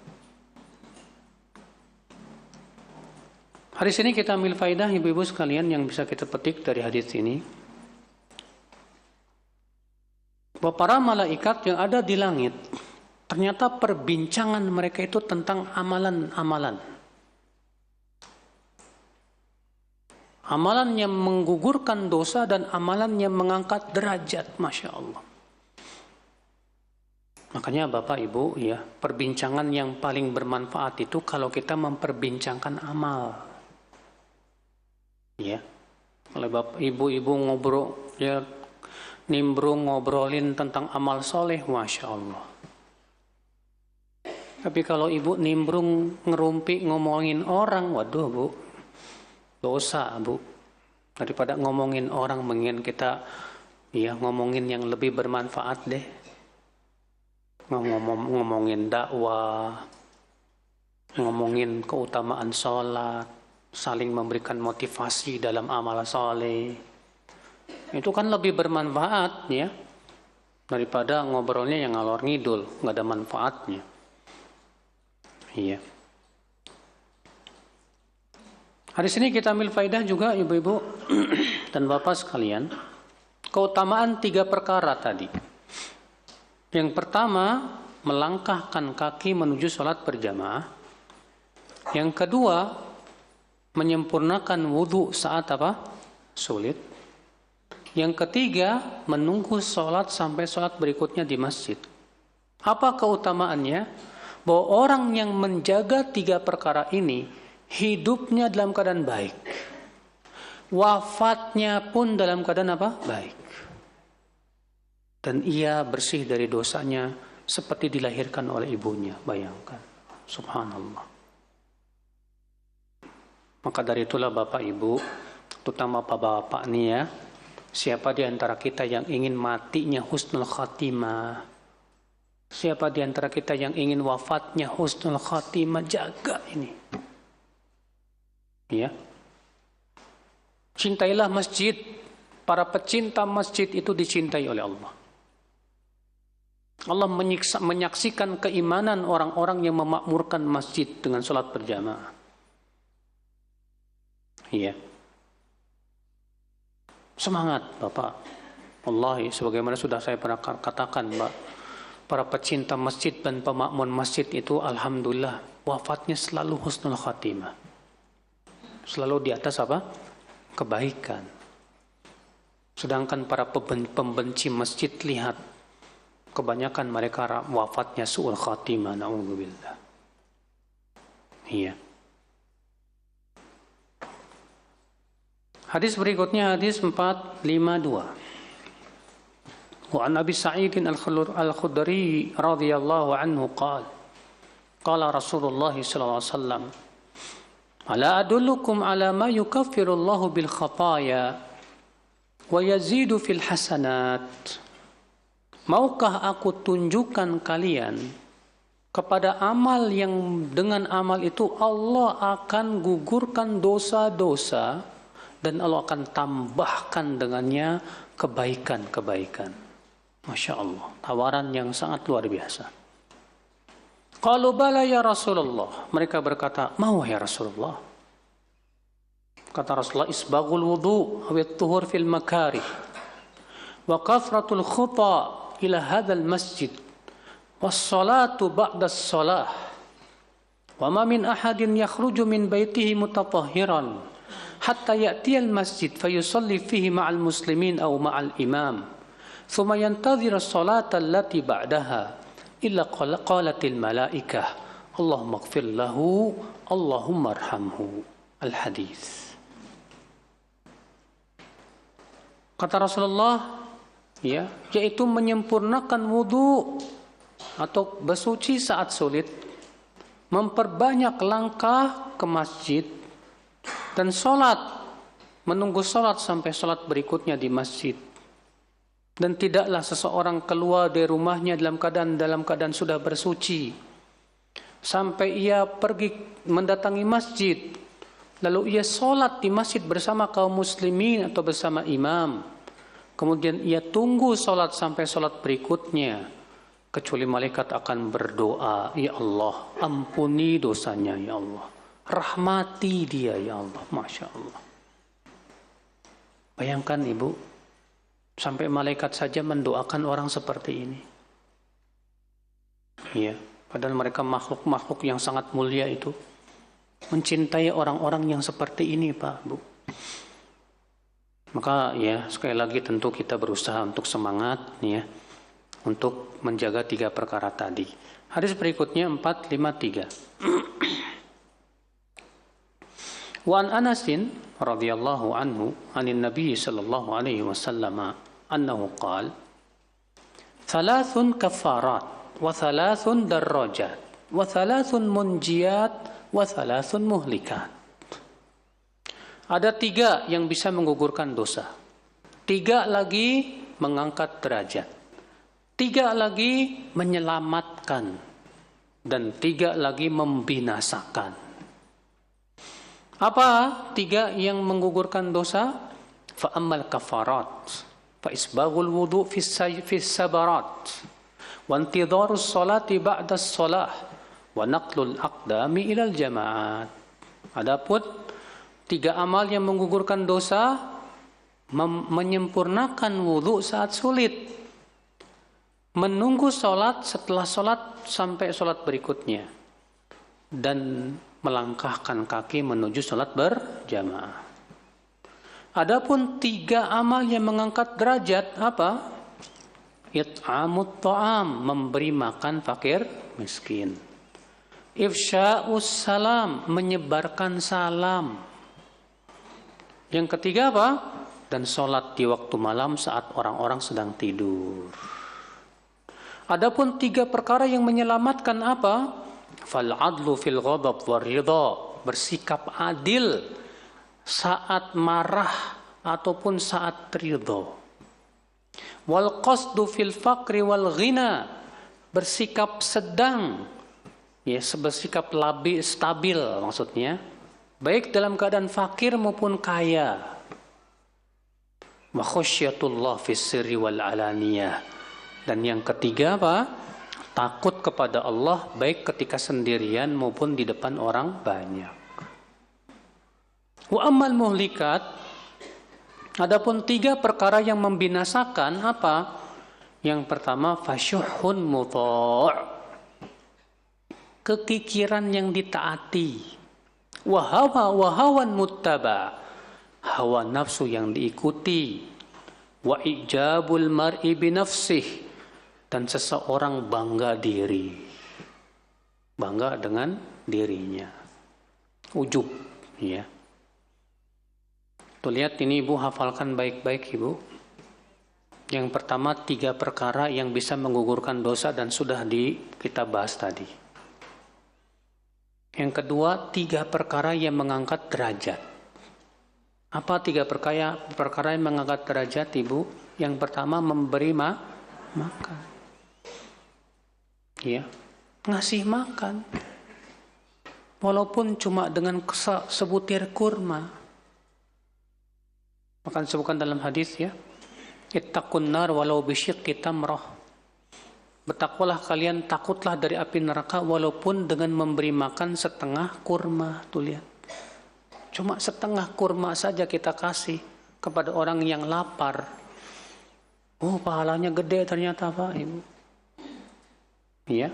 Hadis ini kita ambil faidah ibu-ibu sekalian yang bisa kita petik dari hadis ini. Bahwa para malaikat yang ada di langit, ternyata perbincangan mereka itu tentang amalan-amalan. Amalan yang menggugurkan dosa dan amalan yang mengangkat derajat, Masya Allah. Makanya Bapak Ibu ya, perbincangan yang paling bermanfaat itu kalau kita memperbincangkan amal. Ya, kalau Bapak Ibu ngobrol ya, nimbrung ngobrolin tentang amal soleh, Masya Allah. Tapi kalau ibu nimbrung ngerumpi ngomongin orang, waduh Bu, dosa Bu. Daripada ngomongin orang, mendingan kita ya ngomongin yang lebih bermanfaat deh. Ngomongin dakwah, ngomongin keutamaan sholat, saling memberikan motivasi dalam amal soleh. Itu kan lebih bermanfaat ya daripada ngobrolnya yang ngalor ngidul, nggak ada manfaatnya. Iya. Hari ini kita ambil faidah juga ibu-ibu dan bapak sekalian, keutamaan 3 perkara tadi. Yang pertama, melangkahkan kaki menuju sholat berjamaah. Yang kedua, menyempurnakan wudhu saat apa? Sulit. Yang ketiga, menunggu sholat sampai sholat berikutnya di masjid. Apa keutamaannya? Bahwa orang yang menjaga 3 perkara ini, hidupnya dalam keadaan baik. Wafatnya pun dalam keadaan apa? Baik. Dan ia bersih dari dosanya seperti dilahirkan oleh ibunya. Bayangkan. Subhanallah. Maka dari itulah Bapak Ibu, terutama Bapak-bapak nih ya, siapa di antara kita yang ingin matinya husnul khatimah? Siapa di antara kita yang ingin wafatnya husnul khatimah? Jaga ini. Ya. Cintailah masjid. Para pecinta masjid itu dicintai oleh Allah. Allah menyaksikan keimanan orang-orang yang memakmurkan masjid dengan sholat berjamaah. Iya. Semangat Bapak. Wallahi, sebagaimana sudah saya pernah katakan, Mbak, para pecinta masjid dan pemakmur masjid itu alhamdulillah wafatnya selalu husnul khatimah. Selalu di atas apa? Kebaikan. Sedangkan para pembenci masjid, lihat, kebanyakan mereka wafatnya su'ul khatimah, na'udzubillah. Iya. Hadis berikutnya, hadis 452. Wa an Abi Sa'id al-Khudri radhiyallahu anhu qala Rasulullah sallallahu alaihi wasallam, ala adullukum ala ma yukaffiru Allahu bil khataya wa yazidu fil hasanat. Maukah aku tunjukkan kalian kepada amal yang dengan amal itu Allah akan gugurkan dosa-dosa dan Allah akan tambahkan dengannya kebaikan-kebaikan. Masya Allah, tawaran yang sangat luar biasa. Qalu bala ya Rasulullah. Mereka berkata, mau ya Rasulullah. Kata Rasulullah, isbaghul wudu awit tuhur fil makarih wa kathratul khuta ila hadzal masjid was-salatu ba'da as-salah wa ma min ahadin yakhruju min baitihi mutatahhiran hatta ya'tiyal masjid fayusalli fihi ma'al muslimin aw ma'al imam thumma yantadhir as-salata allati ba'daha illa qalatil malaikah Allahumma ighfir lahu Allahumma arhamhu. Al-hadis. Kata Rasulullah, ya, yaitu menyempurnakan wudu atau bersuci saat sulit, memperbanyak langkah ke masjid, dan sholat, menunggu sholat sampai sholat berikutnya di masjid. Dan tidaklah seseorang keluar dari rumahnya dalam keadaan sudah bersuci, sampai ia pergi mendatangi masjid, lalu ia sholat di masjid bersama kaum muslimin atau bersama imam. Kemudian ia tunggu sholat sampai sholat berikutnya, kecuali malaikat akan berdoa, ya Allah, ampuni dosanya ya Allah, rahmati dia ya Allah. Masya Allah. Bayangkan Ibu, sampai malaikat saja mendoakan orang seperti ini. Ya, padahal mereka makhluk-makhluk yang sangat mulia itu mencintai orang-orang yang seperti ini, Pak, Bu. Maka ya, sekali lagi tentu kita berusaha untuk semangat ya, untuk menjaga 3 perkara tadi. Hadis berikutnya 453. Wa an Anasin radhiyallahu anhu anin Nabi sallallahu alaihi wasallam annahu qala thalathun kafarat wa thalathun darajat wa thalathun munjiyat wa thalathun muhlikat. Ada 3 yang bisa menggugurkan dosa, 3 lagi mengangkat derajat, 3 lagi menyelamatkan, dan 3 lagi membinasakan. Apa 3 yang menggugurkan dosa? Fa ammal kafarat fa isbaghul wudu fi sabarat wa intidharus salati ba'da as-salah wa naqlul aqdami ilal jamaat. Adapun 3 amal yang menggugurkan dosa, menyempurnakan wudu saat sulit, menunggu sholat, setelah sholat sampai sholat berikutnya, dan melangkahkan kaki menuju sholat berjamaah. Adapun 3 amal yang mengangkat derajat apa? It'amut ta'am, memberi makan fakir miskin. Ifsya'us salam, menyebarkan salam. Yang ketiga apa? Dan sholat di waktu malam saat orang-orang sedang tidur. Adapun 3 perkara yang menyelamatkan apa? Fal adlu fil ghadab war ridha, bersikap adil saat marah ataupun saat ridha. Wal qasdu fil faqri wal ghina, bersikap sedang, ya, bersikap stabil maksudnya, baik dalam keadaan fakir maupun kaya. Wa khasyatullah fis sirri wal alaniyah. Dan yang ketiga apa? Takut kepada Allah baik ketika sendirian maupun di depan orang banyak. Wa ammal muhlikat, adapun 3 perkara yang membinasakan apa? Yang pertama fasyuhun mutha', kekikiran yang ditaati. Wa hawan muttaba', hawa nafsu yang diikuti. Wa ijabul mar'i bi nafsih, dan seseorang bangga diri, bangga dengan dirinya, ujub, ya. Tuh lihat ini Ibu, hafalkan baik-baik Ibu. Yang pertama 3 perkara yang bisa menggugurkan dosa dan sudah kita bahas tadi. Yang kedua 3 perkara yang mengangkat derajat. Apa 3 perkara yang mengangkat derajat Ibu? Yang pertama memberi makan. Ya, ngasih makan. Walaupun cuma dengan sebutir kurma. Maka disebutkan dalam hadis, ya, ittaqun nar walau bisyiqqi tamrah. Bertakwalah kalian, takutlah dari api neraka walaupun dengan memberi makan setengah kurma. Tuh lihat. Cuma setengah kurma saja kita kasih kepada orang yang lapar. Oh, pahalanya gede ternyata Pak Ibu. Ya.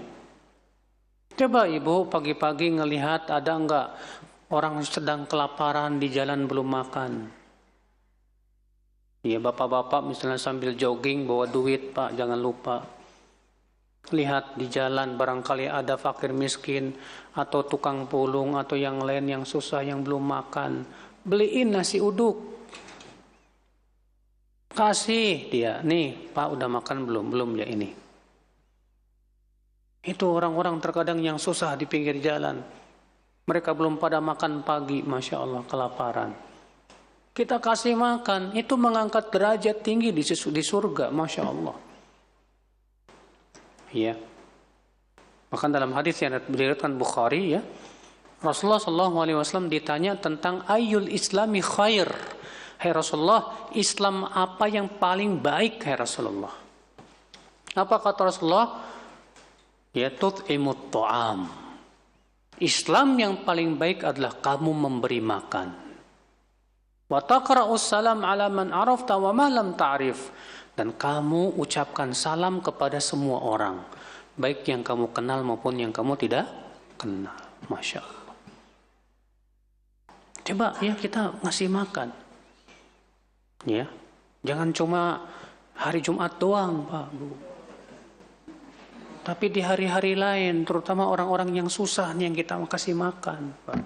Coba Ibu pagi-pagi ngelihat ada enggak orang sedang kelaparan di jalan belum makan. Ya, bapak-bapak misalnya sambil jogging bawa duit, Pak, jangan lupa. Lihat di jalan barangkali ada fakir miskin atau tukang pulung atau yang lain yang susah yang belum makan. Beliin nasi uduk. Kasih dia, nih Pak udah makan belum? Belum ya ini. Itu orang-orang terkadang yang susah di pinggir jalan. Mereka belum pada makan pagi, Masya Allah, kelaparan. Kita kasih makan, itu mengangkat derajat tinggi di surga, Masya Allah. Ya. Bahkan dalam hadis yang diriwayatkan Bukhari, ya, Rasulullah SAW ditanya tentang ayyul islami khair. Hai Rasulullah, Islam apa yang paling baik, hai Rasulullah? Apa kata Rasulullah? Ya, tut'imut ta'am. Islam yang paling baik adalah kamu memberi makan. Wa taqra'us salam ala man arafta wa ma lam ta'rif. Dan kamu ucapkan salam kepada semua orang, baik yang kamu kenal maupun yang kamu tidak kenal. Masya Allah. Coba ya kita ngasih makan. Ya, jangan cuma hari Jumat doang, Pak, Bu. Tapi di hari-hari lain, terutama orang-orang yang susah nih yang kita kasih makan, Pak.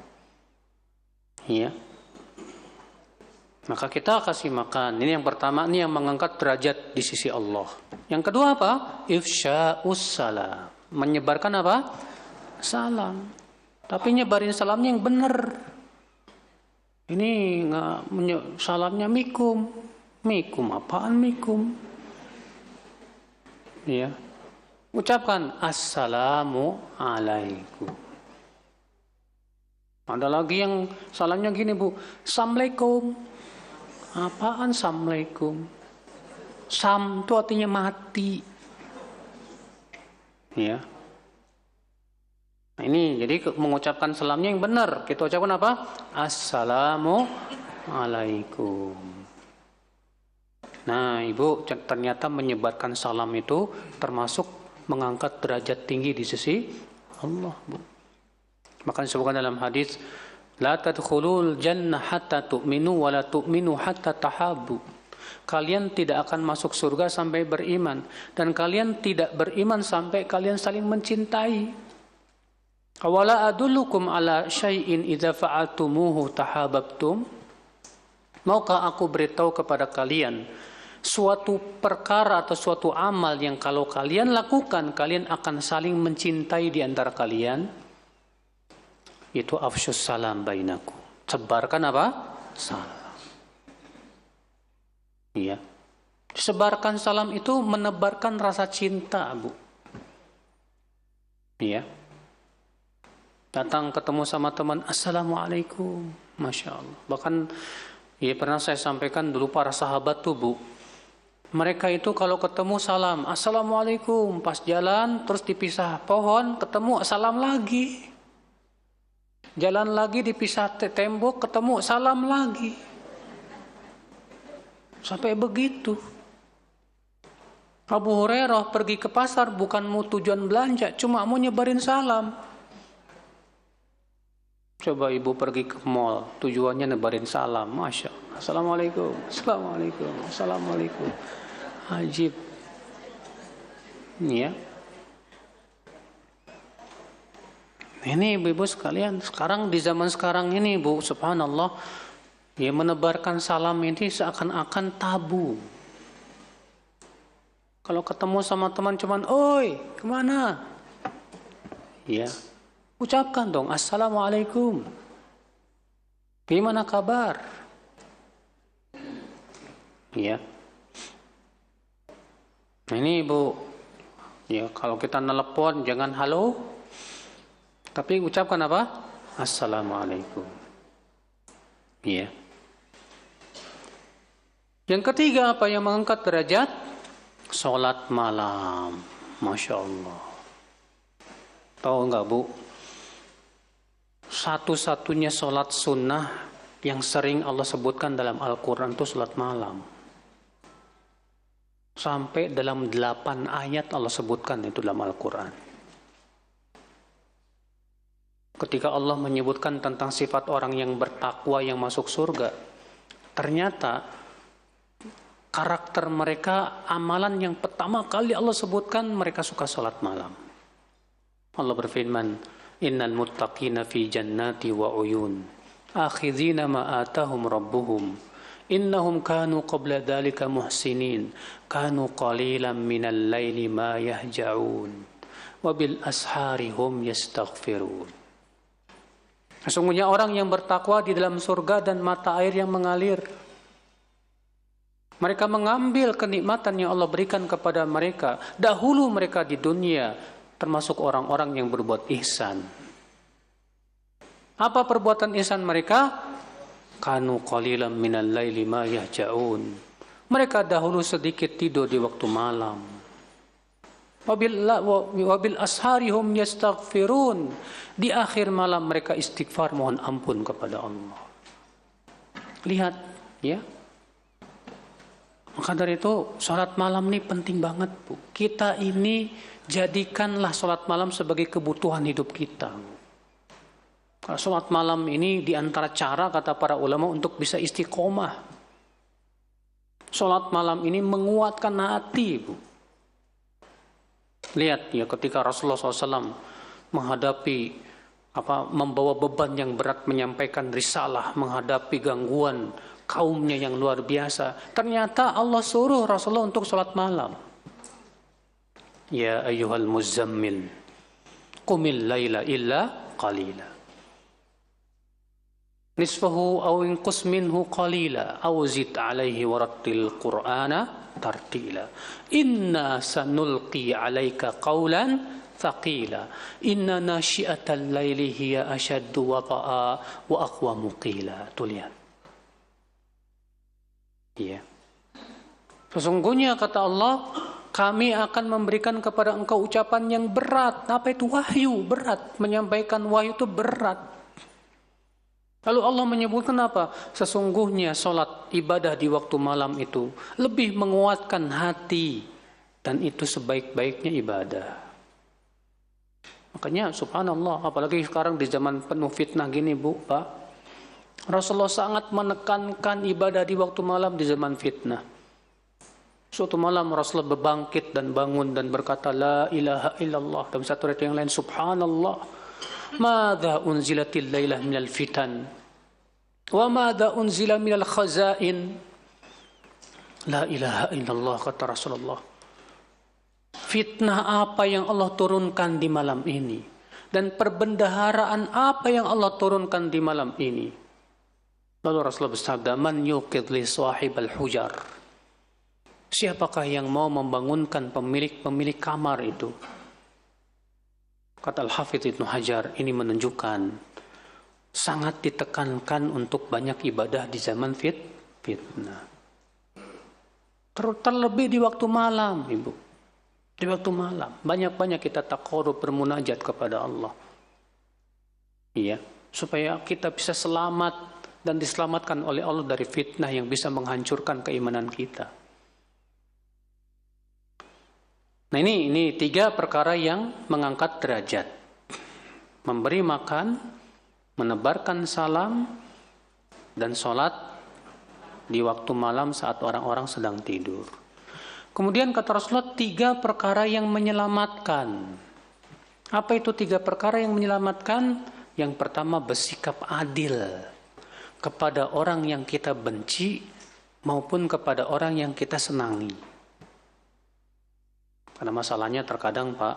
Ya. Maka kita kasih makan. Ini yang pertama, ini yang mengangkat derajat di sisi Allah. Yang kedua apa? Ifsya'us salam. Menyebarkan apa? Salam. Tapi nyebarin salamnya yang benar. Ini salamnya mikum. Mikum apaan mikum? Ya. Ucapkan assalamu alaikum. Ada lagi yang salamnya gini, Bu. Assalamualaikum. Apaan assalamualaikum? Sam itu artinya mati. Ya. Nah, ini jadi mengucapkan salamnya yang benar. Kita ucapkan apa? Assalamu alaikum. Nah, Ibu, ternyata menyebarkan salam itu termasuk mengangkat derajat tinggi di sisi Allah, Bu. Maka disebutkan dalam hadis, la tadkhulul jannah hatta tu'minu wa la tu'minu hatta tahabbu. Kalian tidak akan masuk surga sampai beriman, dan kalian tidak beriman sampai kalian saling mencintai. Awala adullukum ala syai'in idza fa'altumuhu tahabbtum. Maukah aku beritahu kepada kalian suatu perkara atau suatu amal yang kalau kalian lakukan, kalian akan saling mencintai di antara kalian? Itu afsyus salam bainakum. Sebarkan apa? Salam. Iya. Sebarkan salam itu menebarkan rasa cinta, Bu. Iya. Datang ketemu sama teman, Assalamualaikum. Masya Allah. Bahkan ya pernah saya sampaikan dulu para sahabat tuh, Bu. Mereka itu kalau ketemu salam, Assalamualaikum. Pas jalan terus dipisah pohon, ketemu salam lagi. Jalan lagi dipisah tembok, ketemu salam lagi. Sampai begitu. Abu Hurairah pergi ke pasar bukan mau tujuan belanja, cuma mau nyebarin salam. Coba Ibu pergi ke mall, tujuannya nebarin salam. Masya Allah. Assalamualaikum. Assalamualaikum. Assalamualaikum. Ajib. Ini ya. Ini Ibu sekalian, sekarang di zaman sekarang ini, Bu, subhanallah, ya menebarkan salam ini seakan-akan tabu. Kalau ketemu sama teman cuman, oi, kemana? Ya, ucapkan dong, Assalamualaikum. Gimana kabar? Ya. Ini Bu, ya kalau kita nelpon jangan halo, tapi ucapkan apa? Assalamualaikum. Ya. Yang ketiga apa yang mengangkat derajat? Salat malam. Masya Allah. Tahu enggak, Bu? Satu-satunya salat sunnah yang sering Allah sebutkan dalam Al-Quran itu salat malam. Sampai dalam 8 ayat Allah sebutkan itu dalam Al-Quran. Ketika Allah menyebutkan tentang sifat orang yang bertakwa yang masuk surga, ternyata karakter mereka, amalan yang pertama kali Allah sebutkan, mereka suka salat malam. Allah berfirman, innal muttaqina fi jannati wa uyun akhidhina ma atahum rabbuhum innahum kanu qabla dhalika muhsinin kanu qalilan minal laili ma yahja'un wa bil ashari hum yastaghfirun. Sesungguhnya orang yang bertakwa di dalam surga dan mata air yang mengalir. Mereka mengambil kenikmatan yang Allah berikan kepada mereka. Dahulu mereka di dunia termasuk orang-orang yang berbuat ihsan. Apa perbuatan ihsan mereka? Kanu qalilan minal laili ma yahja'un. Mereka dahulu sedikit tidur di waktu malam. Wabil ashari hum yastaghfirun. Di akhir malam mereka istighfar mohon ampun kepada Allah. Lihat, ya. Maka dari itu salat malam ini penting banget, Bu. Kita ini jadikanlah salat malam sebagai kebutuhan hidup kita. Kalau salat malam ini diantara cara kata para ulama untuk bisa istiqomah. Salat malam ini menguatkan hati, Bu. Lihat ya ketika Rasulullah SAW menghadapi membawa beban yang berat menyampaikan risalah, menghadapi gangguan kaumnya yang luar biasa. Ternyata Allah suruh Rasulullah untuk salat malam. Ya ayyuhal muzammil qumil laila illa qalila. Nisfahu aw inqus minhu qalila aw zid alaihi warattil qur'ana tartila. Inna sanulqi alaika qawlan thaqila. Inna nasyi'atal laili hiya ashaddu wata'a wa aqwamu qila. Tuh lihat. Ya. Sesungguhnya kata Allah, kami akan memberikan kepada engkau ucapan yang berat. Apa itu wahyu? Berat. Menyampaikan wahyu itu berat. Lalu Allah menyebutkan apa? Sesungguhnya sholat ibadah di waktu malam itu lebih menguatkan hati, dan itu sebaik-baiknya ibadah. Makanya subhanallah, apalagi sekarang di zaman penuh fitnah gini Bu, Pak, Rasulullah sangat menekankan ibadah di waktu malam di zaman fitnah. Suatu malam Rasulullah berbangkit dan bangun dan berkata la ilaha illallah. Dalam satu ayat yang lain subhanallah, madza unzilatil lailah minal fitan wa madza unzila minal khazain. La ilaha illallah, kata Rasulullah. Fitnah apa yang Allah turunkan di malam ini, dan perbendaharaan apa yang Allah turunkan di malam ini. Lalu Rasulullah bersabda, man yuqid li sahibal hujar. Siapakah yang mau membangunkan pemilik kamar itu? Kata Al-Hafidz Ibnu Hajar, ini menunjukkan sangat ditekankan untuk banyak ibadah di zaman fitnah. Terlebih di waktu malam, Ibu. Di waktu malam, banyak-banyak kita taqarrub bermunajat kepada Allah. Iya, supaya kita bisa selamat dan diselamatkan oleh Allah dari fitnah yang bisa menghancurkan keimanan kita. Nah ini 3 perkara yang mengangkat derajat. Memberi makan, menebarkan salam, dan sholat di waktu malam saat orang-orang sedang tidur. Kemudian kata Rasulullah 3 perkara yang menyelamatkan. Apa itu 3 perkara yang menyelamatkan? Yang pertama, bersikap adil kepada orang yang kita benci maupun kepada orang yang kita senangi. Karena masalahnya terkadang Pak,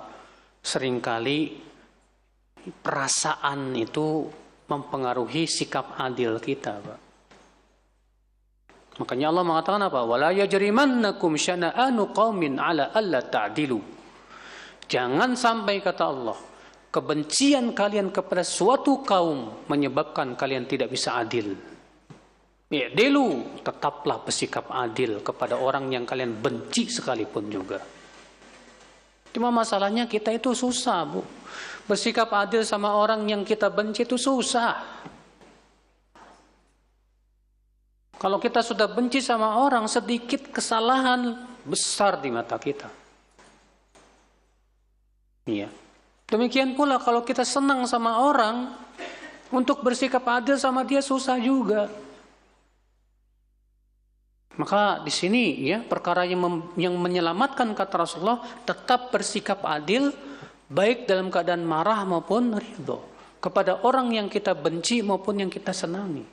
seringkali perasaan itu mempengaruhi sikap adil kita Pak. Makanya Allah mengatakan apa? Wala yajrimannakum syana'anu qaumin ala alla ta'dilu. Jangan sampai, kata Allah, kebencian kalian kepada suatu kaum menyebabkan kalian tidak bisa adil. I'dilu, tetaplah bersikap adil kepada orang yang kalian benci sekalipun juga. Cuma masalahnya kita itu susah Bu. Bersikap adil sama orang yang kita benci itu susah. Kalau kita sudah benci sama orang, sedikit kesalahan besar di mata kita. Iya. Demikian pula kalau kita senang sama orang, untuk bersikap adil sama dia susah juga. Maka di sini ya perkara yang menyelamatkan, kata Rasulullah, tetap bersikap adil baik dalam keadaan marah maupun ridho kepada orang yang kita benci maupun yang kita senangi.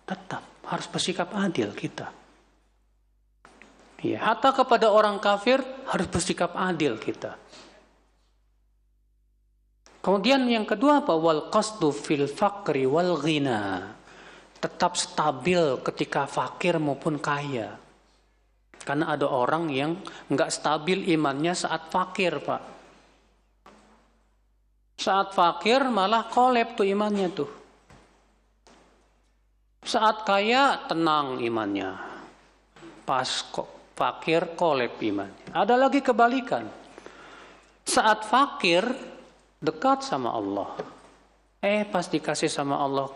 Tetap harus bersikap adil kita. Ya, hatta kepada orang kafir harus bersikap adil kita. Kemudian yang kedua apa? Wal qasdu fil faqri wal ghina. Tetap stabil ketika fakir maupun kaya. Karena ada orang yang nggak stabil imannya saat fakir, Pak. Saat fakir malah kolab tuh imannya tuh. Saat kaya tenang imannya. Pas fakir kolab imannya. Ada lagi kebalikan. Saat fakir dekat sama Allah. Pas dikasih sama Allah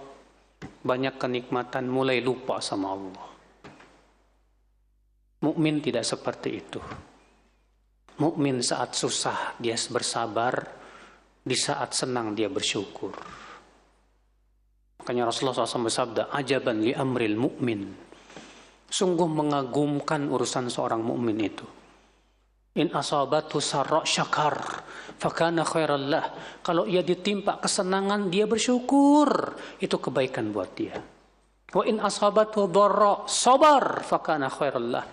banyak kenikmatan, mulai lupa sama Allah. Mukmin tidak seperti itu. Mukmin saat susah dia bersabar, di saat senang dia bersyukur. Makanya Rasulullah SAW bersabda, ajaban li amril mu'min. Sungguh mengagumkan urusan seorang mukmin itu. In asabatu sarra syakar fakana khairal lah. Kalau ia ditimpa kesenangan, dia bersyukur, itu kebaikan buat dia. Wa in asabatu dharra sabar fakana khairal lah.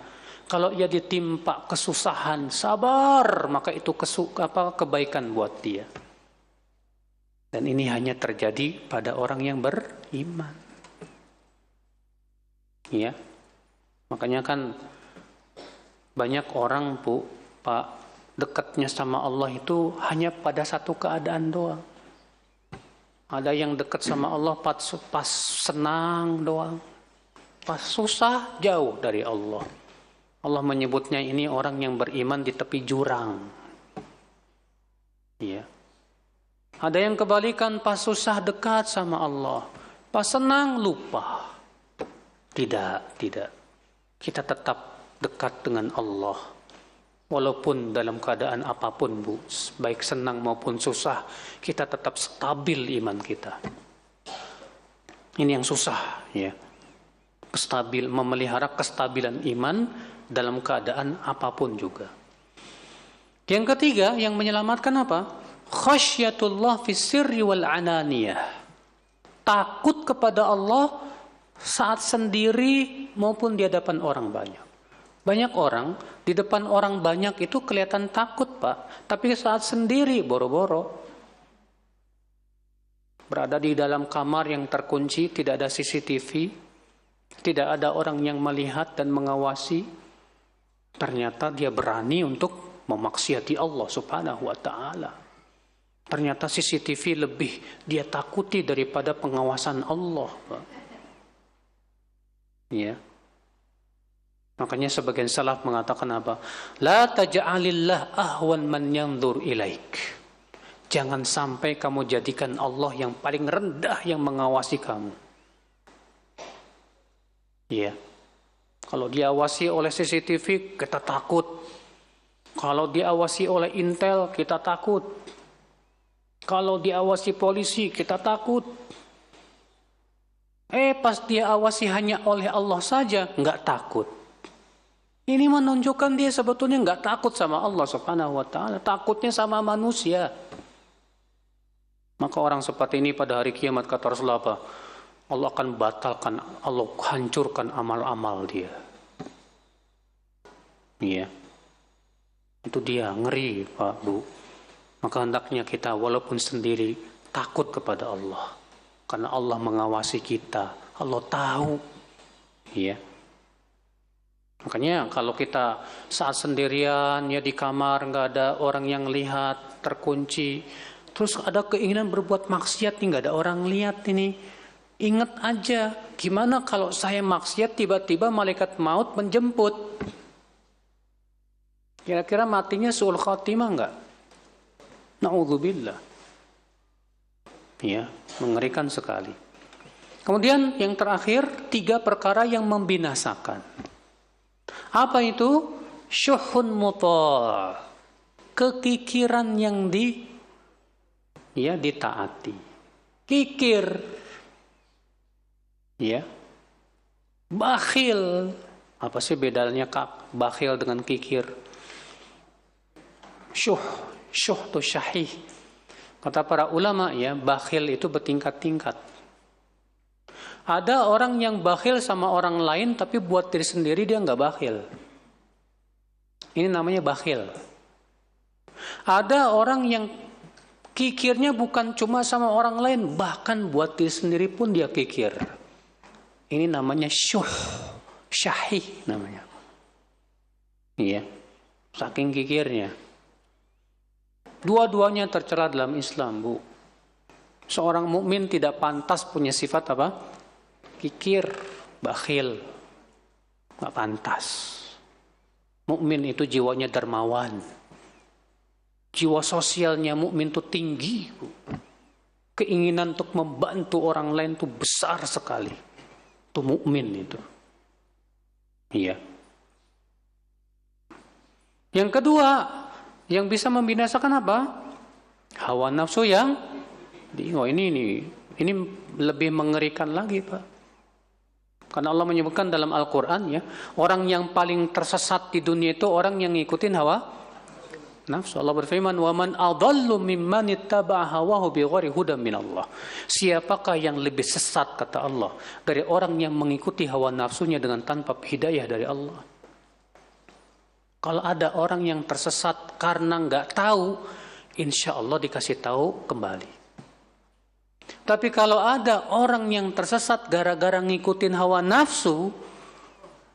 Kalau ia ditimpa kesusahan, sabar, maka itu kebaikan buat dia. Dan ini hanya terjadi pada orang yang beriman. Ya. Makanya kan banyak orang, Bu, Pak, dekatnya sama Allah itu hanya pada satu keadaan doang. Ada yang dekat sama Allah pas senang doang. Pas susah jauh dari Allah. Allah menyebutnya ini orang yang beriman di tepi jurang. Iya. Ada yang kebalikan, pas susah dekat sama Allah. Pas senang lupa. Tidak. Kita tetap dekat dengan Allah. Walaupun dalam keadaan apapun, Bu, baik senang maupun susah, kita tetap stabil iman kita. Ini yang susah, ya. Memelihara kestabilan iman dalam keadaan apapun juga. Yang ketiga, yang menyelamatkan apa? Khasyatullah fis sirri wal ananiyah. Takut kepada Allah saat sendiri maupun di hadapan orang banyak. Banyak orang di depan orang banyak itu kelihatan takut, Pak, tapi saat sendiri boro-boro. Berada di dalam kamar yang terkunci, tidak ada CCTV, tidak ada orang yang melihat dan mengawasi. Ternyata dia berani untuk memaksiati Allah Subhanahu wa taala. Ternyata CCTV lebih dia takuti daripada pengawasan Allah, Pak. Ya. Makanya sebagian salaf mengatakan apa? La taj'alillah ahwan man yanzur ilaik. Jangan sampai kamu jadikan Allah yang paling rendah yang mengawasi kamu. Ya. Kalau diawasi oleh CCTV, kita takut. Kalau diawasi oleh Intel, kita takut. Kalau diawasi polisi, kita takut. Pas dia awasi hanya oleh Allah saja, nggak takut. Ini menunjukkan dia sebetulnya nggak takut sama Allah Subhanahu wa taala, takutnya sama manusia. Maka orang seperti ini pada hari kiamat kata Rasulullah apa? Allah akan batalkan, Allah hancurkan amal-amal dia. Iya. Itu dia, ngeri, Pak, Bu. Maka hendaknya kita walaupun sendiri takut kepada Allah. Karena Allah mengawasi kita, Allah tahu. Iya. Makanya kalau kita saat sendirian ya di kamar, nggak ada orang yang lihat, terkunci, terus ada keinginan berbuat maksiat nih, nggak ada orang lihat ini, ingat aja gimana kalau saya maksiat tiba-tiba malaikat maut menjemput, kira-kira matinya su'ul khatimah nggak? Na'udzubillah. Ya, mengerikan sekali. Kemudian yang terakhir, 3 perkara yang membinasakan. Apa itu? Syuhun muta', kekikiran yang ditaati. Kikir. Ya. Bakhil. Apa sih bedanya bakhil dengan kikir? Syuh tu syahih. Kata para ulama ya, bakhil itu bertingkat-tingkat. Ada orang yang bakhil sama orang lain tapi buat diri sendiri dia nggak bakhil. Ini namanya bakhil. Ada orang yang kikirnya bukan cuma sama orang lain, bahkan buat diri sendiri pun dia kikir. Ini namanya syahih namanya. Iya, saking kikirnya. Dua-duanya tercela dalam Islam, Bu. Seorang mukmin tidak pantas punya sifat apa? Kikir, bakhil. Nggak pantas. Mukmin itu jiwanya dermawan. Jiwa sosialnya mukmin itu tinggi, Bu. Keinginan untuk membantu orang lain itu besar sekali. Itu mukmin itu. Iya. Yang kedua, yang bisa membinasakan apa? Hawa nafsu yang ini lebih mengerikan lagi, Pak. Karena Allah menyebutkan dalam Al-Quran ya, orang yang paling tersesat di dunia itu orang yang ngikutin hawa nafsu. Allah berfirman, "Wa man adallu mimman ittaba'a hawahu bighairi hudan minallah." Siapakah yang lebih sesat kata Allah dari orang yang mengikuti hawa nafsunya dengan tanpa hidayah dari Allah? Kalau ada orang yang tersesat karena nggak tahu, insya Allah dikasih tahu kembali. Tapi kalau ada orang yang tersesat gara-gara ngikutin hawa nafsu,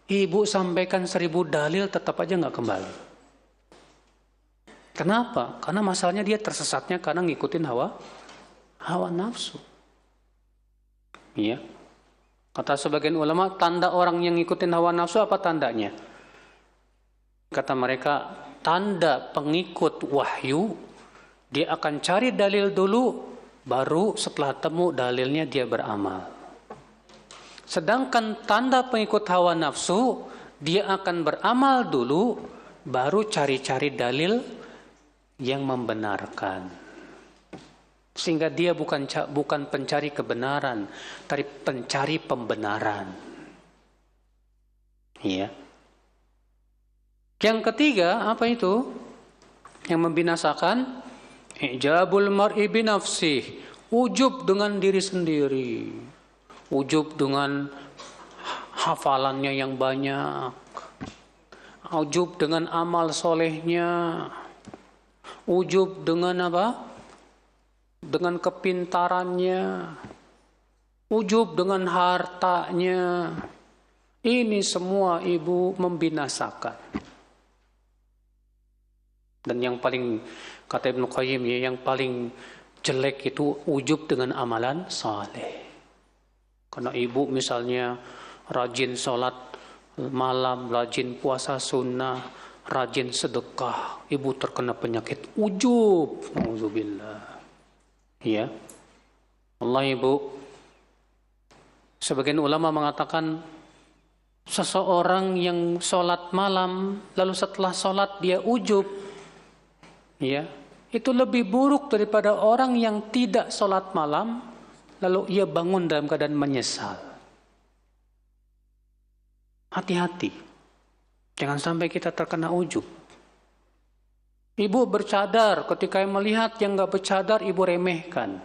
ibu sampaikan 1000 dalil tetap aja nggak kembali. Kenapa? Karena masalahnya dia tersesatnya karena ngikutin hawa nafsu. Iya. Kata sebagian ulama, tanda orang yang ngikutin hawa nafsu apa tandanya? Kata mereka, tanda pengikut wahyu, dia akan cari dalil dulu, baru setelah temu dalilnya dia beramal. Sedangkan tanda pengikut hawa nafsu, dia akan beramal dulu, baru cari-cari dalil yang membenarkan. Sehingga dia bukan pencari kebenaran, tapi pencari pembenaran. Iya. Yang ketiga, apa itu? Yang membinasakan, ijabul mar'i binafsih, ujub dengan diri sendiri. Ujub dengan hafalannya yang banyak. Ujub dengan amal solehnya. Ujub dengan apa? Dengan kepintarannya. Ujub dengan hartanya. Ini semua ibu membinasakan. Dan yang paling, kata Ibnu Qayyim, yang paling jelek itu ujub dengan amalan saleh. Karena ibu misalnya rajin sholat malam, rajin puasa sunnah, rajin sedekah, ibu terkena penyakit ujub. Auzubillah. Ya. Allah ibu. Sebagian ulama mengatakan seseorang yang sholat malam, lalu setelah sholat dia ujub, ya, itu lebih buruk daripada orang yang tidak sholat malam, lalu ia bangun dalam keadaan menyesal. Hati-hati. Jangan sampai kita terkena ujub. Ibu bercadar, ketika melihat yang gak bercadar, ibu remehkan.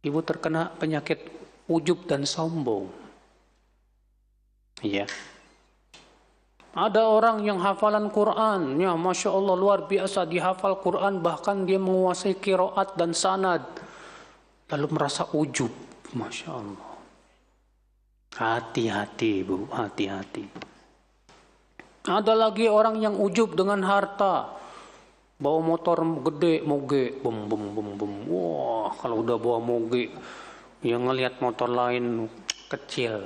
Ibu terkena penyakit ujub dan sombong. Iya. Ada orang yang hafalan Quran, ya Masya Allah luar biasa, dihafal Quran, bahkan dia menguasai qiraat dan sanad. Lalu merasa ujub, Masya Allah. Hati-hati ibu, hati-hati. Ada lagi orang yang ujub dengan harta. Bawa motor gede, moge, bum bum bum bum. Wah, kalau udah bawa moge, yang ngelihat motor lain kecil,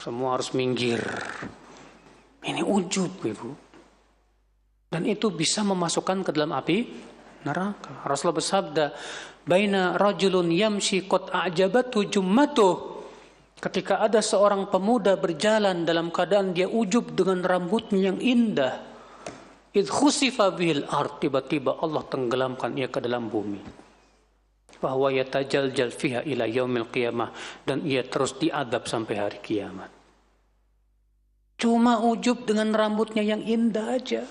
semua harus minggir. Ini ujub ibu. Dan itu bisa memasukkan ke dalam api neraka. Rasulullah bersabda, baina rajulun yamshi qad a'jabatu jummatuh. Ketika ada seorang pemuda berjalan dalam keadaan dia ujub dengan rambutnya yang indah, idh khusifa bihil ard, tiba-tiba Allah tenggelamkan ia ke dalam bumi. Bahwa yatajaljal fiha ila yaumil qiyamah, dan ia terus diadab sampai hari kiamat. Cuma ujub dengan rambutnya yang indah aja.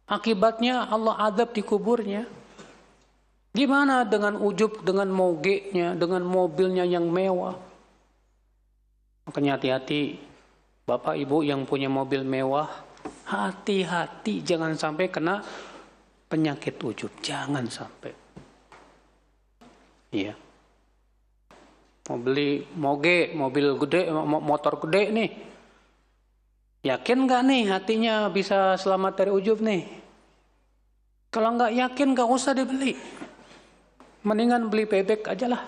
Akibatnya Allah adab di kuburnya. Gimana dengan ujub, dengan mogenya, dengan mobilnya yang mewah? Makanya hati-hati, Bapak Ibu yang punya mobil mewah, hati-hati jangan sampai kena penyakit ujub. Jangan sampai. Iya. Mau beli moge, mobil gede, motor gede nih. Yakin gak nih hatinya bisa selamat dari ujub nih? Kalau gak yakin gak usah dibeli. Mendingan beli bebek aja lah.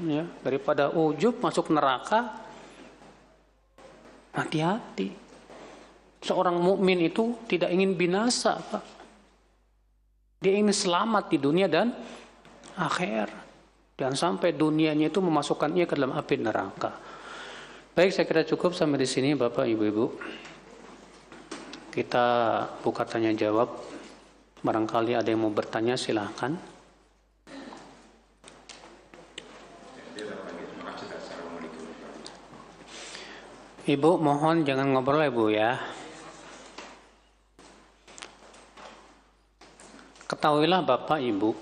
Ya, daripada ujub masuk neraka. Hati-hati. Seorang mukmin itu tidak ingin binasa, Pak. Dia ingin selamat di dunia dan akhir. Jangan sampai dunianya itu memasukkan ia ke dalam api neraka. Baik, saya kira cukup sampai di sini Bapak Ibu-ibu. Kita buka tanya jawab. Barangkali ada yang mau bertanya, silahkan. Ibu mohon jangan ngobrol ya Bu ya. Ketahuilah Bapak Ibu,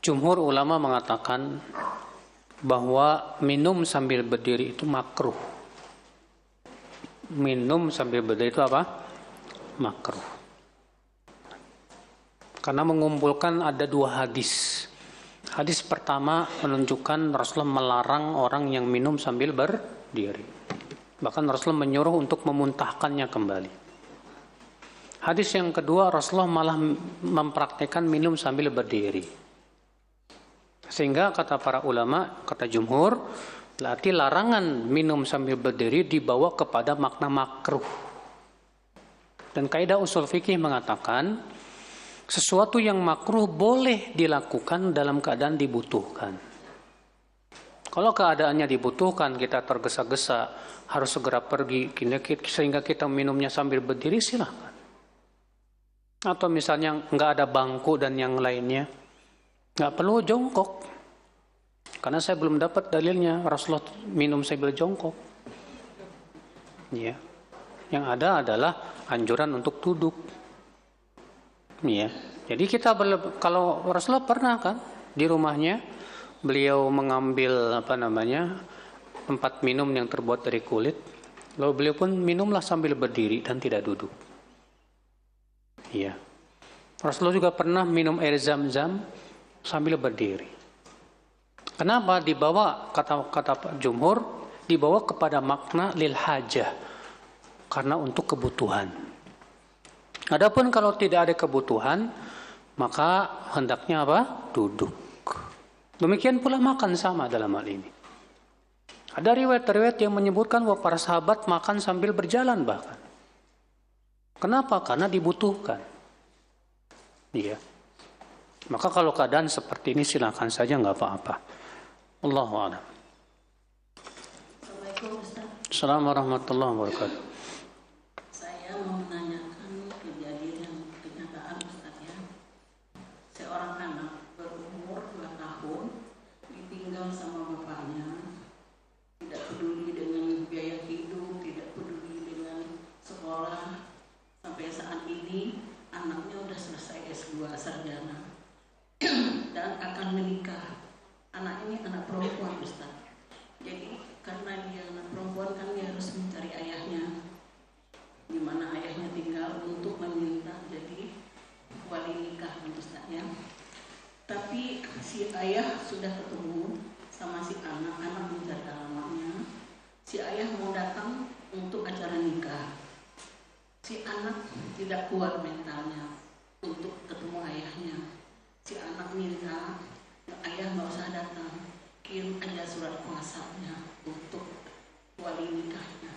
jumhur ulama mengatakan bahwa minum sambil berdiri itu makruh. Minum sambil berdiri itu apa? Makruh. Karena mengumpulkan ada dua hadis. Hadis pertama menunjukkan Rasulullah melarang orang yang minum sambil berdiri. Bahkan Rasulullah menyuruh untuk memuntahkannya kembali. Hadis yang kedua, Rasulullah malah mempraktikkan minum sambil berdiri. Sehingga kata para ulama, kata jumhur, berarti larangan minum sambil berdiri dibawa kepada makna makruh. Dan kaidah usul fikih mengatakan, sesuatu yang makruh boleh dilakukan dalam keadaan dibutuhkan. Kalau keadaannya dibutuhkan, kita tergesa-gesa, harus segera pergi, sehingga kita minumnya sambil berdiri, silahkan. Atau misalnya nggak ada bangku dan yang lainnya, nggak perlu jongkok. Karena saya belum dapat dalilnya Rasulullah minum sambil jongkok. Ya. Yang ada adalah anjuran untuk duduk. Ya. Jadi kita kalau Rasulullah pernah kan di rumahnya beliau mengambil tempat minum yang terbuat dari kulit, lalu beliau pun minumlah sambil berdiri dan tidak duduk. Iya. Rasulullah juga pernah minum air zam-zam sambil berdiri. Kenapa dibawa, kata jumhur, dibawa kepada makna lil hajah, karena untuk kebutuhan. Adapun kalau tidak ada kebutuhan, maka hendaknya apa? Duduk. Demikian pula makan sama dalam hal ini. Ada riwayat-riwayat yang menyebutkan bahwa para sahabat makan sambil berjalan bahkan. Kenapa? Karena dibutuhkan. Iya. Maka kalau keadaan seperti ini silakan saja, nggak apa-apa. Allahu a'lam. Assalamualaikum warahmatullahi wabarakatuh. Saya mau menanyakan kejadian kenyataan Ustaz ya. Seorang anak berumur 2 tahun ditinggal sama bapaknya, tidak peduli dengan biaya hidup, tidak peduli dengan sekolah. Sampai saat ini anaknya sudah selesai S2 sarjana dan akan menikah. Anak ini anak perempuan Ustaz. Jadi karena dia anak perempuan kan dia harus mencari ayahnya, di mana ayahnya tinggal, untuk meminta jadi wali nikah Ustaz ya. Tapi si ayah sudah ketemu sama si anak mencari alamatnya. Si ayah mau datang untuk acara nikah. Si anak tidak kuat mentalnya untuk ketemu ayahnya. Si anak minta, ayah nggak usah datang, kirim aja surat kuasanya untuk wali nikahnya.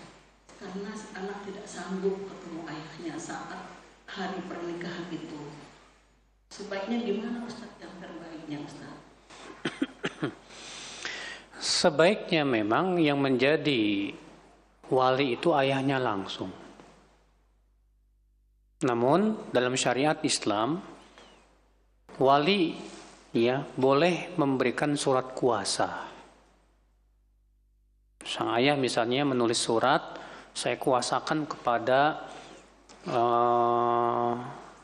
Karena si anak tidak sanggup ketemu ayahnya saat hari pernikahan itu. Sebaiknya gimana Ustaz, yang terbaiknya Ustaz? Sebaiknya memang yang menjadi wali itu ayahnya langsung. Namun dalam syariat Islam, wali ya boleh memberikan surat kuasa. Sang ayah misalnya menulis surat, saya kuasakan kepada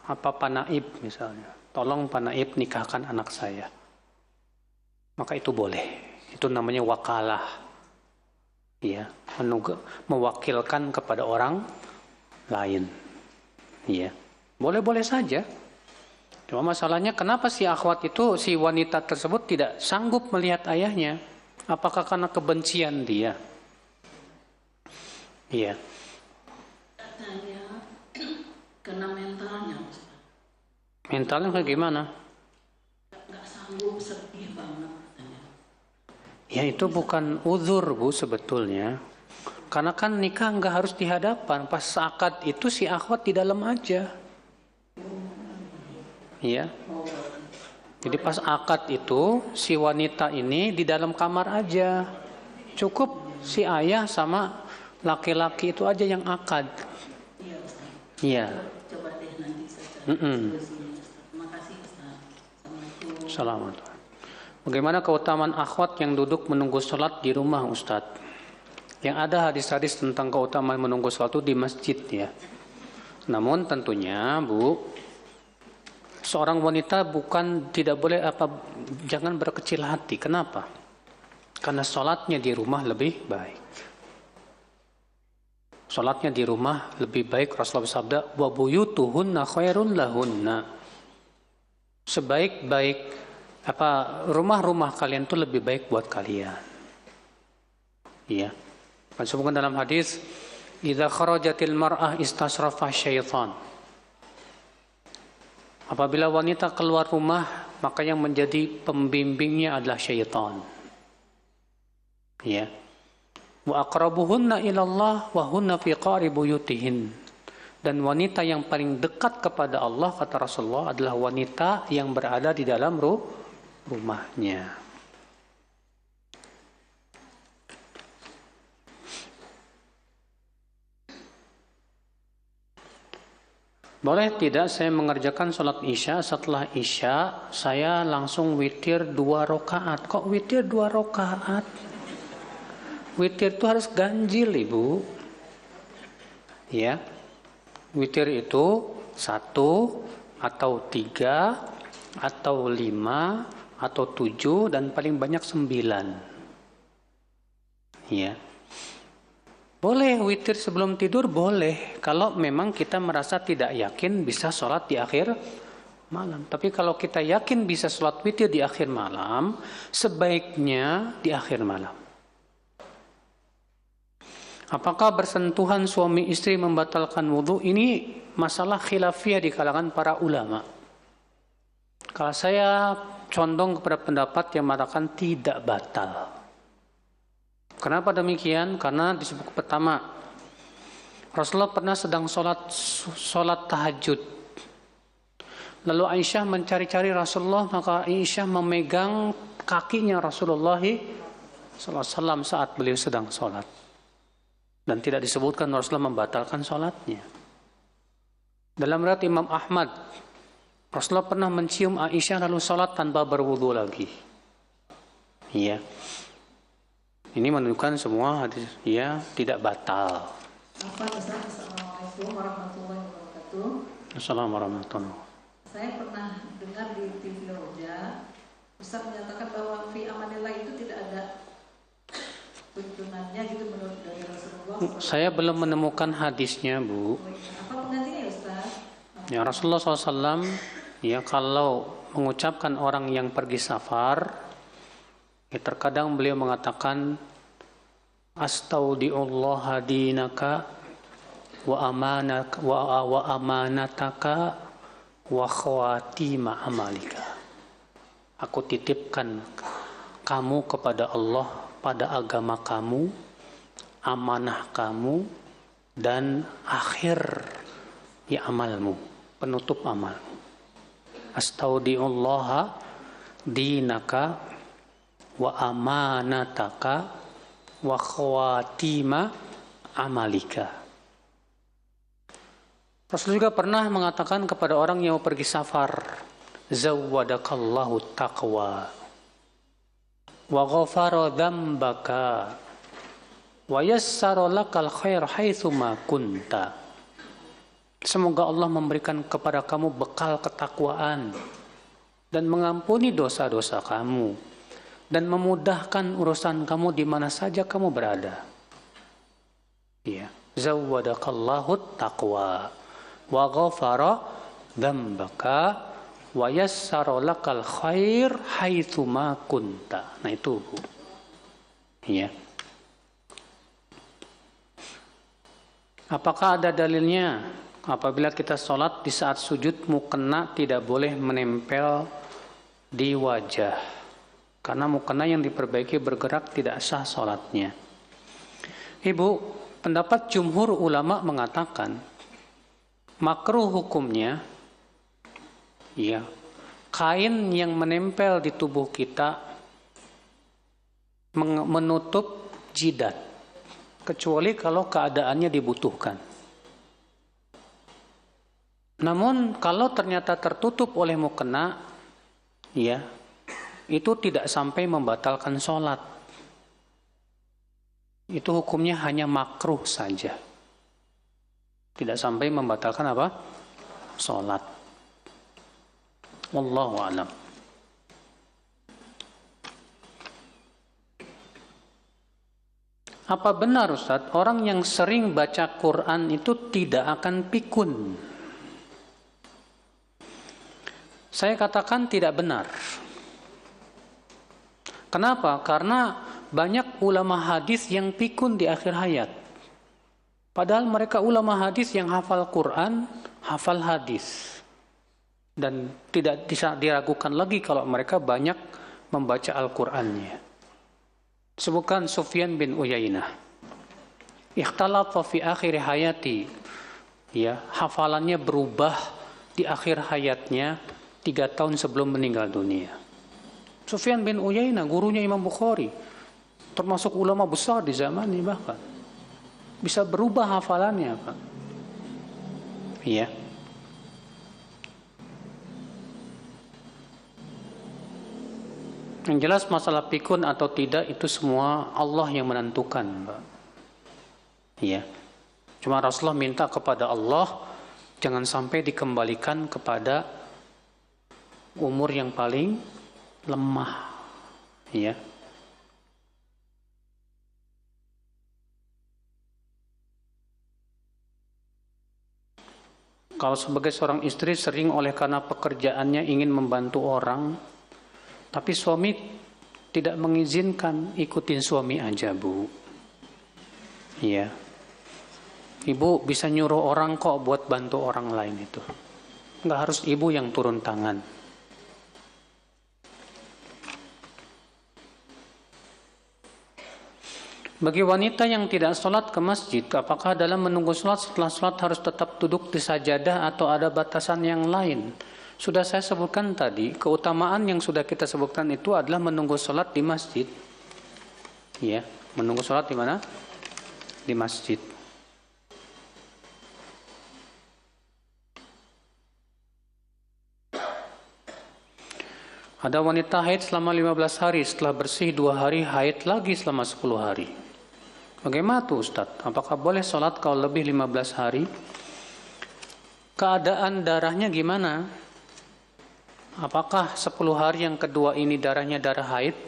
Pak Naib misalnya, tolong Pak Naib nikahkan anak saya. Maka itu boleh. Itu namanya wakalah. Ya, mewakilkan kepada orang lain. Ya, boleh-boleh saja. Cuma masalahnya kenapa si akhwat itu, si wanita tersebut tidak sanggup melihat ayahnya? Apakah karena kebencian dia? Iya. Katanya kena mentalnya Ustaz. Mentalnya kayak gimana? Nggak sanggup, sedih banget katanya. Ya itu bukan uzur Bu sebetulnya. Karena kan nikah nggak harus di hadapan. Pas akad itu si akhwat di dalam aja. Iya. Jadi pas akad itu si wanita ini di dalam kamar aja. Cukup si ayah sama laki-laki itu aja yang akad. Iya Ustaz. Iya. Coba deh nanti saya cari solusinya Ustaz. Terima kasih Ustaz. Assalamualaikum. Assalamualaikum. Bagaimana keutamaan akhwat yang duduk menunggu sholat di rumah Ustadz? Yang ada hadis-hadis tentang keutamaan menunggu sholat itu di masjid ya. Namun tentunya Bu, seorang wanita tidak boleh jangan berkecil hati. Kenapa? Karena sholatnya di rumah lebih baik. Sholatnya di rumah lebih baik. Rasulullah bersabda, wa buyutuhunna khairun lahunna. Sebaik-baik rumah-rumah kalian itu lebih baik buat kalian. Iya. Disebutkan dalam hadis, idza kharajatil mar'ah istasrafa syaitan. Apabila wanita keluar rumah, maka yang menjadi pembimbingnya adalah syaitan. Ya. Wa aqrabuhunna ilallah wa hunna fi qari buyutihin. Dan wanita yang paling dekat kepada Allah, kata Rasulullah, adalah wanita yang berada di dalam rumahnya. Boleh tidak saya mengerjakan sholat isya, setelah isya saya langsung witir 2 rakaat? Kok witir 2 rakaat? Witir itu harus ganjil, Ibu. Ya, witir itu 1 atau 3 atau 5 atau 7 dan paling banyak 9. Ya. Boleh witir sebelum tidur, boleh. Kalau memang kita merasa tidak yakin bisa sholat di akhir malam. Tapi kalau kita yakin bisa sholat witir di akhir malam, sebaiknya di akhir malam. Apakah bersentuhan suami istri membatalkan wudhu? Ini masalah khilafiyah di kalangan para ulama. Kalau saya condong kepada pendapat yang mengatakan tidak batal. Kenapa demikian? Karena disebut pertama, Rasulullah pernah sedang sholat tahajud. Lalu Aisyah mencari-cari Rasulullah, maka Aisyah memegang kakinya Rasulullah SAW saat beliau sedang sholat. Dan tidak disebutkan Rasulullah membatalkan sholatnya. Dalam riwayat Imam Ahmad, Rasulullah pernah mencium Aisyah lalu sholat tanpa berwudu lagi. Iya. Ini menunjukkan semua hadis ya tidak batal. Assalamualaikum warahmatullahi wabarakatuh. Assalamualaikum warahmatullahi wabarakatuh. Saya pernah dengar di TV Roja, Ustaz menyatakan bahwa fi amanillah itu tidak ada tuntunannya gitu menurut dari Rasulullah. Saya belum menemukan hadisnya, Bu. Apa penggantinya Ustaz? Ya, Rasulullah SAW ya kalau mengucapkan orang yang pergi safar, ya, terkadang beliau mengatakan astaudiullah dinaka wa amanataka wa khawatima amalika. Aku titipkan kamu kepada Allah pada agama kamu, amanah kamu, dan akhir ya amalmu, penutup amalmu. Astaudiullah dinaka wa amanataka wa khawatima amalika. Rasul juga pernah mengatakan kepada orang yang mau pergi safar, zawwadakallahu taqwa wa ghafara dzambaka wa yassara lakal khair haitsu ma kunta. Semoga Allah memberikan kepada kamu bekal ketakwaan dan mengampuni dosa-dosa kamu dan memudahkan urusan kamu di mana saja kamu berada. Ya, zawwadakallahu taqwa wa ghafara dzambaka wa yassara lakal khair haitsu ma kunta. Nah itu, Bu. Ya. Apakah ada dalilnya apabila kita sholat di saat sujud mukena tidak boleh menempel di wajah? Karena mukena yang diperbaiki bergerak tidak sah sholatnya. Ibu, pendapat jumhur ulama mengatakan makruh hukumnya ya kain yang menempel di tubuh kita menutup jidat, kecuali kalau keadaannya dibutuhkan. Namun kalau ternyata tertutup oleh mukena, ya itu tidak sampai membatalkan sholat. Itu hukumnya hanya makruh saja. Tidak sampai membatalkan apa? Sholat. Wallahu a'lam. Apa benar Ustaz, orang yang sering baca Quran itu tidak akan pikun? Saya katakan tidak benar. Kenapa? Karena banyak ulama hadis yang pikun di akhir hayat. Padahal mereka ulama hadis yang hafal Quran, hafal hadis. Dan tidak bisa diragukan lagi kalau mereka banyak membaca Al-Qur'annya. Sebutkan Sufyan bin Uyainah. Ikhtalafa fi akhir hayati. Ya, hafalannya berubah di akhir hayatnya 3 tahun sebelum meninggal dunia. Sufyan bin Uyainah, gurunya Imam Bukhari, termasuk ulama besar di zaman ini bahkan. Bisa berubah hafalannya, Pak. Iya. Yang jelas masalah pikun atau tidak itu semua Allah yang menentukan, Mbak. Iya. Cuma Rasulullah minta kepada Allah jangan sampai dikembalikan kepada umur yang paling lemah. Iya. Kalau sebagai seorang istri sering oleh karena pekerjaannya ingin membantu orang, tapi suami tidak mengizinkan, ikutin suami aja, Bu. Iya. Ibu bisa nyuruh orang kok buat bantu orang lain itu. Nggak harus ibu yang turun tangan. Bagi wanita yang tidak sholat ke masjid, apakah dalam menunggu sholat setelah sholat harus tetap duduk di sajadah atau ada batasan yang lain? Sudah saya sebutkan tadi, keutamaan yang sudah kita sebutkan itu adalah menunggu sholat di masjid. Ya, menunggu sholat di mana? Di masjid. Ada wanita haid selama 15 hari, setelah bersih 2 hari, haid lagi selama 10 hari. Bagaimana tuh Ustadz? Apakah boleh sholat kalau lebih 15 hari? Keadaan darahnya gimana? Apakah 10 hari yang kedua ini darahnya darah haid?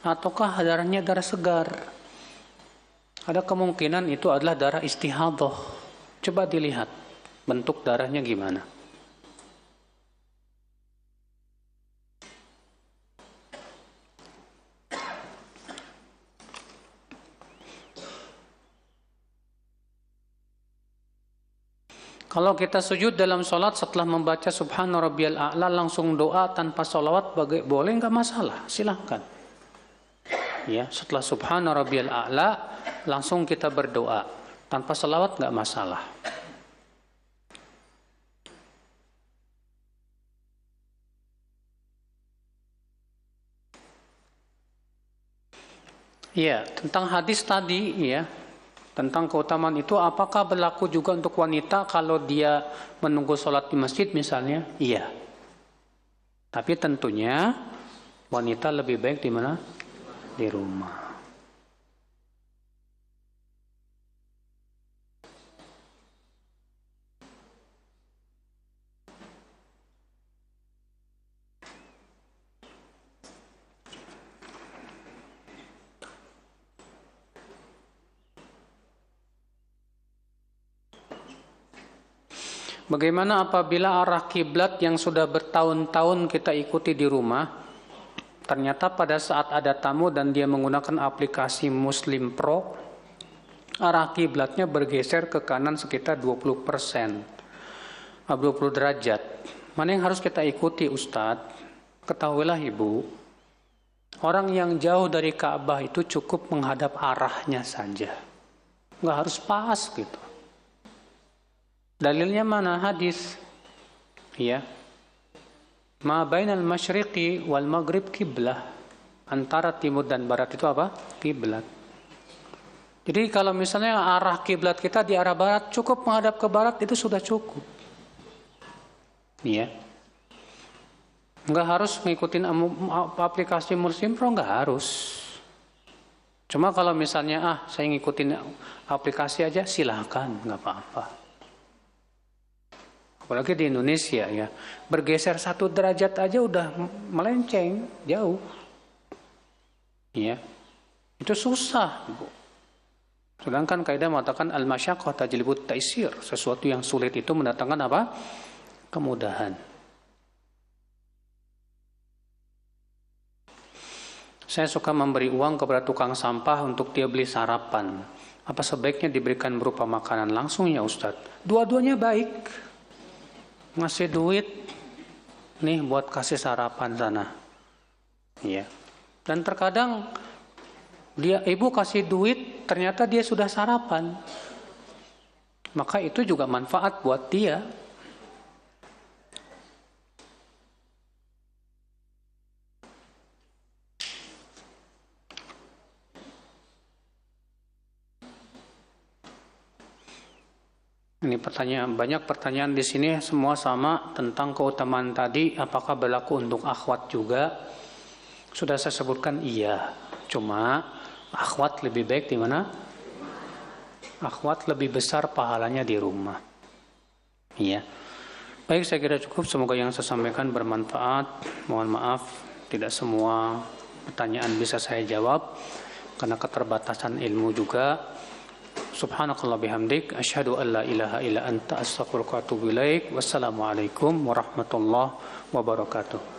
Ataukah darahnya darah segar? Ada kemungkinan itu adalah darah istihadah. Coba dilihat bentuk darahnya gimana. Kalau kita sujud dalam sholat setelah membaca Subhana Rabbiyal A'la langsung doa tanpa sholawat boleh nggak masalah, silahkan. Ya, setelah Subhana Rabbiyal A'la langsung kita berdoa tanpa sholawat nggak masalah. Ya, tentang hadis tadi ya. Tentang keutamaan itu, apakah berlaku juga untuk wanita kalau dia menunggu sholat di masjid misalnya? Iya. Tapi tentunya wanita lebih baik di mana? Di rumah. Bagaimana apabila arah kiblat yang sudah bertahun-tahun kita ikuti di rumah, ternyata pada saat ada tamu dan dia menggunakan aplikasi Muslim Pro, arah kiblatnya bergeser ke kanan sekitar 20%, 20 derajat. Mana yang harus kita ikuti, Ustadz? Ketahuilah Ibu, orang yang jauh dari Ka'bah itu cukup menghadap arahnya saja, nggak harus pas gitu. Dalilnya mana? Hadis. Ya. Ma bainal masyriqi wal maghrib kiblah. Antara timur dan barat itu apa? Kiblat. Jadi kalau misalnya arah kiblat kita di arah barat, cukup menghadap ke barat itu sudah cukup. Ya. Enggak harus ngikutin aplikasi Muslim Pro, enggak harus. Cuma kalau misalnya saya ngikutin aplikasi aja, silahkan, enggak apa-apa. Apalagi di Indonesia ya, bergeser 1 derajat aja udah melenceng jauh. Ya, itu susah, Bu. Sedangkan kaidah mengatakan al-masyaqqah tajlibut taisir, sesuatu yang sulit itu mendatangkan apa? Kemudahan. Saya suka memberi uang kepada tukang sampah untuk dia beli sarapan. Apa sebaiknya diberikan berupa makanan langsung ya Ustadz? Dua-duanya baik. Ngasih duit nih buat kasih sarapan sana. Iya. Dan terkadang ibu kasih duit ternyata dia sudah sarapan. Maka itu juga manfaat buat dia. Ini banyak pertanyaan di sini, semua sama tentang keutamaan tadi. Apakah berlaku untuk akhwat juga? Sudah saya sebutkan iya, cuma akhwat lebih baik di mana? Akhwat lebih besar pahalanya di rumah. Iya. Baik, saya kira cukup. Semoga yang saya sampaikan bermanfaat. Mohon maaf, tidak semua pertanyaan bisa saya jawab karena keterbatasan ilmu juga. Subhanakallah bihamdik, asyhadu an la ilaha illa anta, astaghfiruka wa atubu ilaik. Wassalamualaikum warahmatullahi wabarakatuh.